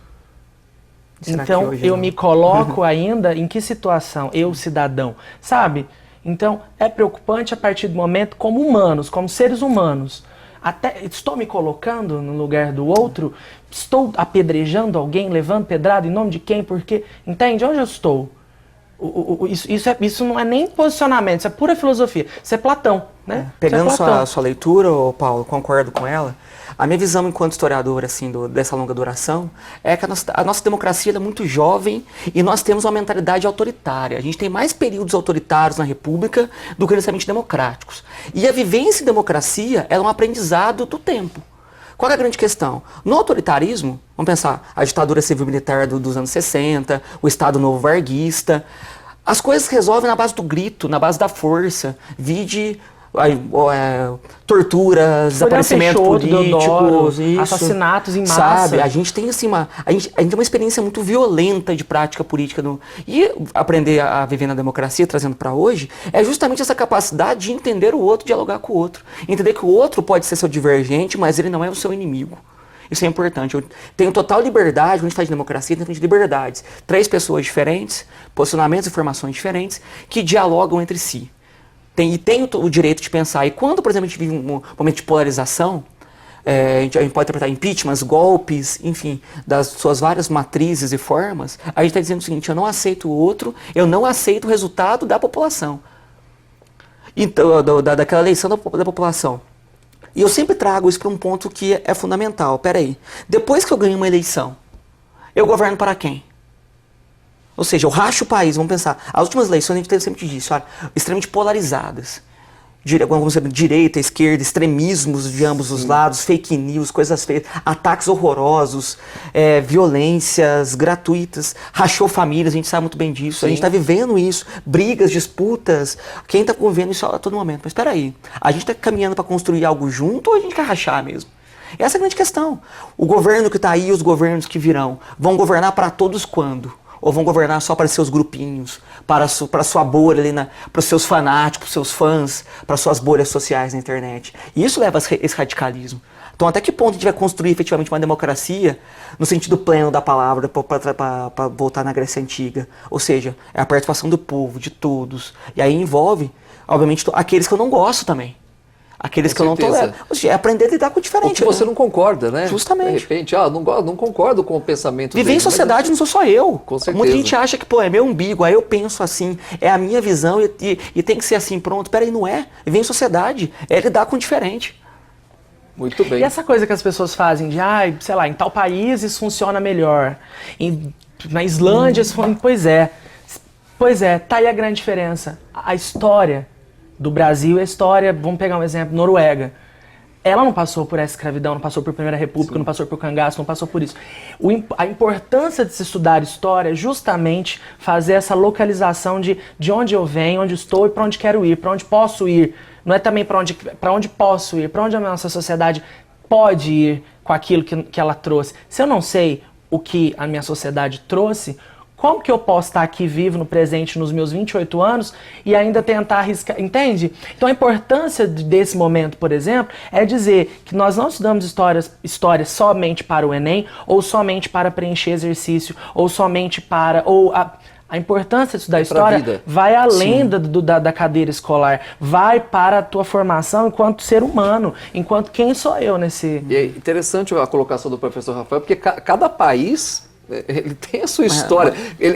Então, eu me coloco ainda em que situação? Eu, cidadão, sabe? Então, é preocupante a partir do momento como humanos, como seres humanos. Até estou me colocando no lugar do outro? Estou apedrejando alguém, levando pedrada em nome de quem? Porque, entende? Onde eu estou? Isso não é nem posicionamento, isso é pura filosofia. Isso é Platão, né? Pegando sua leitura, Paulo, concordo com ela. A minha visão enquanto historiador assim, dessa longa duração é que a nossa democracia é muito jovem e nós temos uma mentalidade autoritária. A gente tem mais períodos autoritários na República do que necessariamente democráticos. E a vivência em democracia é um aprendizado do tempo. Qual é a grande questão? No autoritarismo, vamos pensar, a ditadura civil-militar dos anos 60, o Estado Novo Varguista, as coisas se resolvem na base do grito, na base da força, vide torturas, desaparecimentos políticos, assassinatos em massa. Sabe, a gente tem assim a gente tem uma experiência muito violenta de prática política e aprender a viver na democracia, trazendo para hoje, é justamente essa capacidade de entender o outro, dialogar com o outro, entender que o outro pode ser seu divergente, mas ele não é o seu inimigo. Isso é importante. Eu tenho total liberdade, quando a gente fala de democracia, tem liberdades. 3 pessoas diferentes, posicionamentos e informações diferentes, que dialogam entre si. Tem o direito de pensar. E quando, por exemplo, a gente vive um momento de polarização, a gente pode interpretar impeachments, golpes, enfim, das suas várias matrizes e formas, a gente está dizendo o seguinte: eu não aceito o outro, eu não aceito o resultado da população. Então, daquela eleição da população. E eu sempre trago isso para um ponto que é fundamental. Peraí, depois que eu ganho uma eleição, eu governo para quem? Ou seja, eu racho o país, vamos pensar. As últimas eleições a gente teve sempre disso, olha, extremamente polarizadas. Vamos dizer, direita, esquerda, extremismos de ambos os lados, fake news, coisas feias, ataques horrorosos, violências gratuitas, rachou famílias, a gente sabe muito bem disso. Sim. A gente está vivendo isso, brigas, disputas, quem está convivendo isso a todo momento. Mas espera aí, a gente está caminhando para construir algo junto ou a gente quer rachar mesmo? Essa é a grande questão. O governo que está aí e os governos que virão vão governar para todos quando? Ou vão governar só para seus grupinhos, para a sua bolha ali, para os seus fanáticos, seus fãs, para suas bolhas sociais na internet. E isso leva a esse radicalismo. Então, até que ponto a gente vai construir efetivamente uma democracia no sentido pleno da palavra, para voltar na Grécia Antiga? Ou seja, é a participação do povo, de todos. E aí envolve, obviamente, aqueles que eu não gosto também. Aqueles que eu não tolero. Ou seja, é aprender a lidar com o diferente. O que você não concorda, né? Justamente. De repente, não concordo com o pensamento Viver em sociedade não sou só eu. Com certeza. Muita gente acha que, é meu umbigo, aí eu penso assim, é a minha visão e tem que ser assim, pronto. Peraí, não é. Viver em sociedade é lidar com o diferente. Muito bem. E essa coisa que as pessoas fazem de, sei lá, em tal país isso funciona melhor. Na Islândia isso funciona... Pois é. Pois é, tá aí a grande diferença. A história do Brasil é a história, vamos pegar um exemplo, Noruega. Ela não passou por essa escravidão, não passou por Primeira República, não passou por cangaço, não passou por isso. A importância de se estudar história é justamente fazer essa localização de onde eu venho, onde estou e para onde quero ir, para onde posso ir. Não é também para onde posso ir, para onde a nossa sociedade pode ir com aquilo que ela trouxe. Se eu não sei o que a minha sociedade trouxe, como que eu posso estar aqui vivo no presente nos meus 28 anos e ainda tentar arriscar, entende? Então a importância desse momento, por exemplo, é dizer que nós não estudamos histórias somente para o Enem, ou somente para preencher exercício, ou somente para... A importância de estudar história vai além da cadeira escolar, vai para a tua formação enquanto ser humano, enquanto quem sou eu nesse... E é interessante a colocação do professor Rafael, porque cada país... Ele tem a sua história.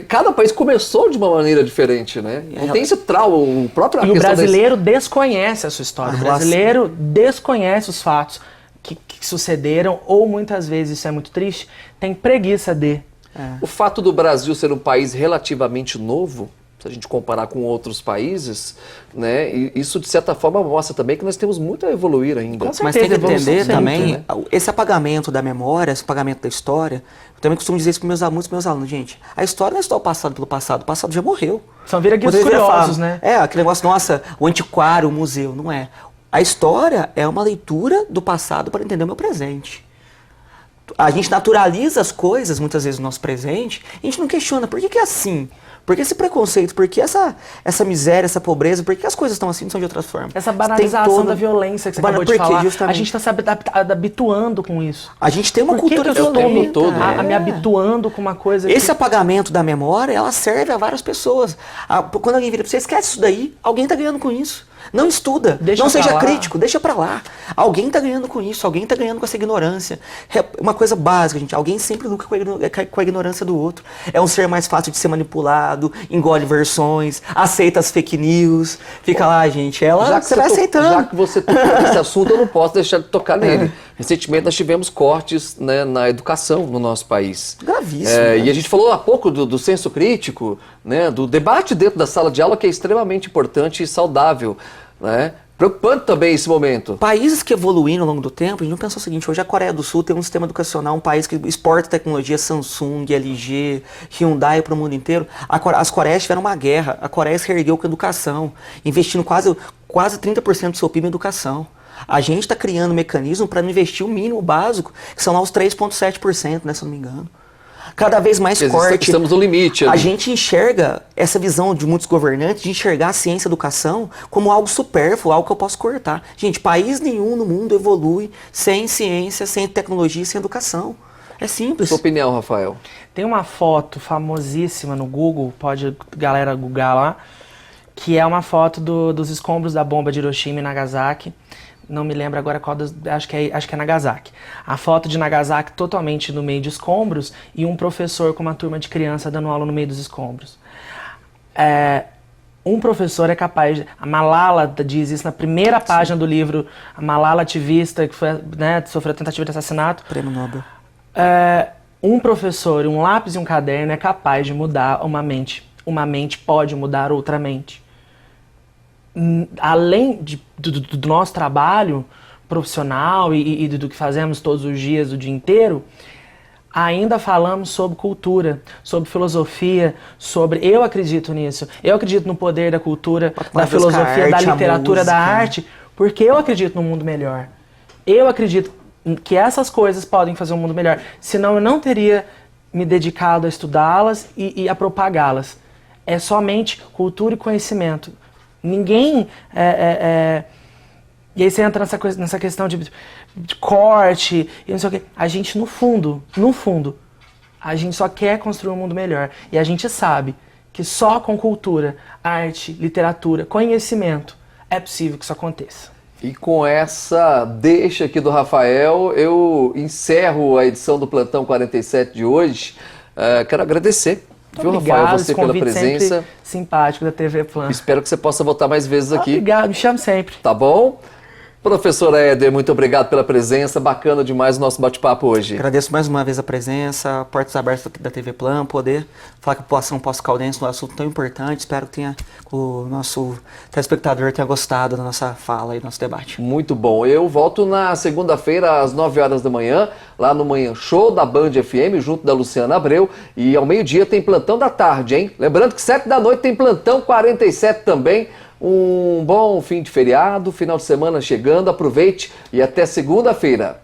Cada país começou de uma maneira diferente, né? Não tem esse trauma, o próprio... E o brasileiro desconhece a sua história. O brasileiro desconhece os fatos que sucederam, ou muitas vezes, isso é muito triste, tem preguiça de... O fato do Brasil ser um país relativamente novo, se a gente comparar com outros países, né, isso de certa forma mostra também que nós temos muito a evoluir ainda. Com certeza, mas tem que entender sempre, também, né? esse apagamento da memória, esse apagamento da história, eu também costumo dizer isso para meus alunos, gente, a história não é só o passado pelo passado, o passado já morreu. São vira guias curiosos, né? Aquele negócio, nossa, o antiquário, o museu, não é. A história é uma leitura do passado para entender o meu presente. A gente naturaliza as coisas, muitas vezes, no nosso presente, e a gente não questiona, por que é assim? Por que esse preconceito? Por que essa miséria, essa pobreza? Por que as coisas estão assim, não são de outras formas? Essa banalização da violência que você acabou de falar, justamente. A gente está se habituando com isso. A gente tem uma cultura violenta, me habituando com uma coisa... Esse apagamento da memória, ela serve a várias pessoas. Quando alguém vira pra você, esquece isso daí, alguém está ganhando com isso. Não estuda, não seja crítico, deixa pra lá. Alguém tá ganhando com isso, alguém tá ganhando com essa ignorância. É uma coisa básica, gente. Alguém sempre lucra com a ignorância do outro. É um ser mais fácil de ser manipulado, engole versões, aceita as fake news. Fica lá, gente. Você vai aceitando. Já que você tocou nesse assunto, eu não posso deixar de tocar nele. Recentemente nós tivemos cortes, né, na educação no nosso país. Gravíssimo. E a gente falou há pouco do senso crítico, né, do debate dentro da sala de aula, que é extremamente importante e saudável. Né? Preocupante também esse momento. Países que evoluíram ao longo do tempo, a gente não pensou o seguinte, hoje a Coreia do Sul tem um sistema educacional, um país que exporta tecnologia, Samsung, LG, Hyundai para o mundo inteiro. As Coreias tiveram uma guerra, a Coreia se ergueu com a educação, investindo quase 30% do seu PIB em educação. A gente está criando um mecanismo para investir o mínimo básico, que são lá os 3,7%, né, se eu não me engano. Cada vez mais corte. Estamos no limite. A gente enxerga essa visão de muitos governantes de enxergar a ciência e a educação como algo supérfluo, algo que eu posso cortar. Gente, país nenhum no mundo evolui sem ciência, sem tecnologia e sem educação. É simples. Sua opinião, Rafael? Tem uma foto famosíssima no Google, pode galera googlar lá, que é uma foto dos escombros da bomba de Hiroshima e Nagasaki. Não me lembro agora qual acho que é Nagasaki. A foto de Nagasaki totalmente no meio de escombros e um professor com uma turma de criança dando aula no meio dos escombros. Um professor é capaz... A Malala diz isso na primeira página do livro. A Malala ativista, que foi, né, sofreu tentativa de assassinato. Prêmio Nobel. Um professor, um lápis e um caderno é capaz de mudar uma mente. Uma mente pode mudar outra mente. Além do nosso trabalho profissional e do que fazemos todos os dias, o dia inteiro, ainda falamos sobre cultura, sobre filosofia, eu acredito nisso. Eu acredito no poder da cultura, da filosofia, da literatura, da arte, porque eu acredito num mundo melhor. Eu acredito que essas coisas podem fazer um mundo melhor. Senão eu não teria me dedicado a estudá-las e a propagá-las. É somente cultura e conhecimento. Ninguém... E aí você entra nessa questão de corte e não sei o quê. A gente, no fundo, a gente só quer construir um mundo melhor. E a gente sabe que só com cultura, arte, literatura, conhecimento é possível que isso aconteça. E com essa deixa aqui do Rafael, eu encerro a edição do Plantão 47 de hoje. Quero agradecer. Viu, Rafael, você pela presença. Simpático da TV Plan. Espero que você possa voltar mais vezes aqui. Obrigado, me chame sempre. Tá bom? Professor Éder, muito obrigado pela presença, bacana demais o nosso bate-papo hoje. Agradeço mais uma vez a presença, portas abertas da TV Plan, poder falar com a população pós-caldense num assunto tão importante. Espero que o nosso telespectador tenha gostado da nossa fala e do nosso debate. Muito bom. Eu volto na segunda-feira às 9 horas da manhã, lá no Manhã Show da Band FM, junto da Luciana Abreu, e ao meio-dia tem Plantão da Tarde, hein? Lembrando que 7 da noite tem Plantão 47 também. Um bom fim de feriado, final de semana chegando, aproveite e até segunda-feira.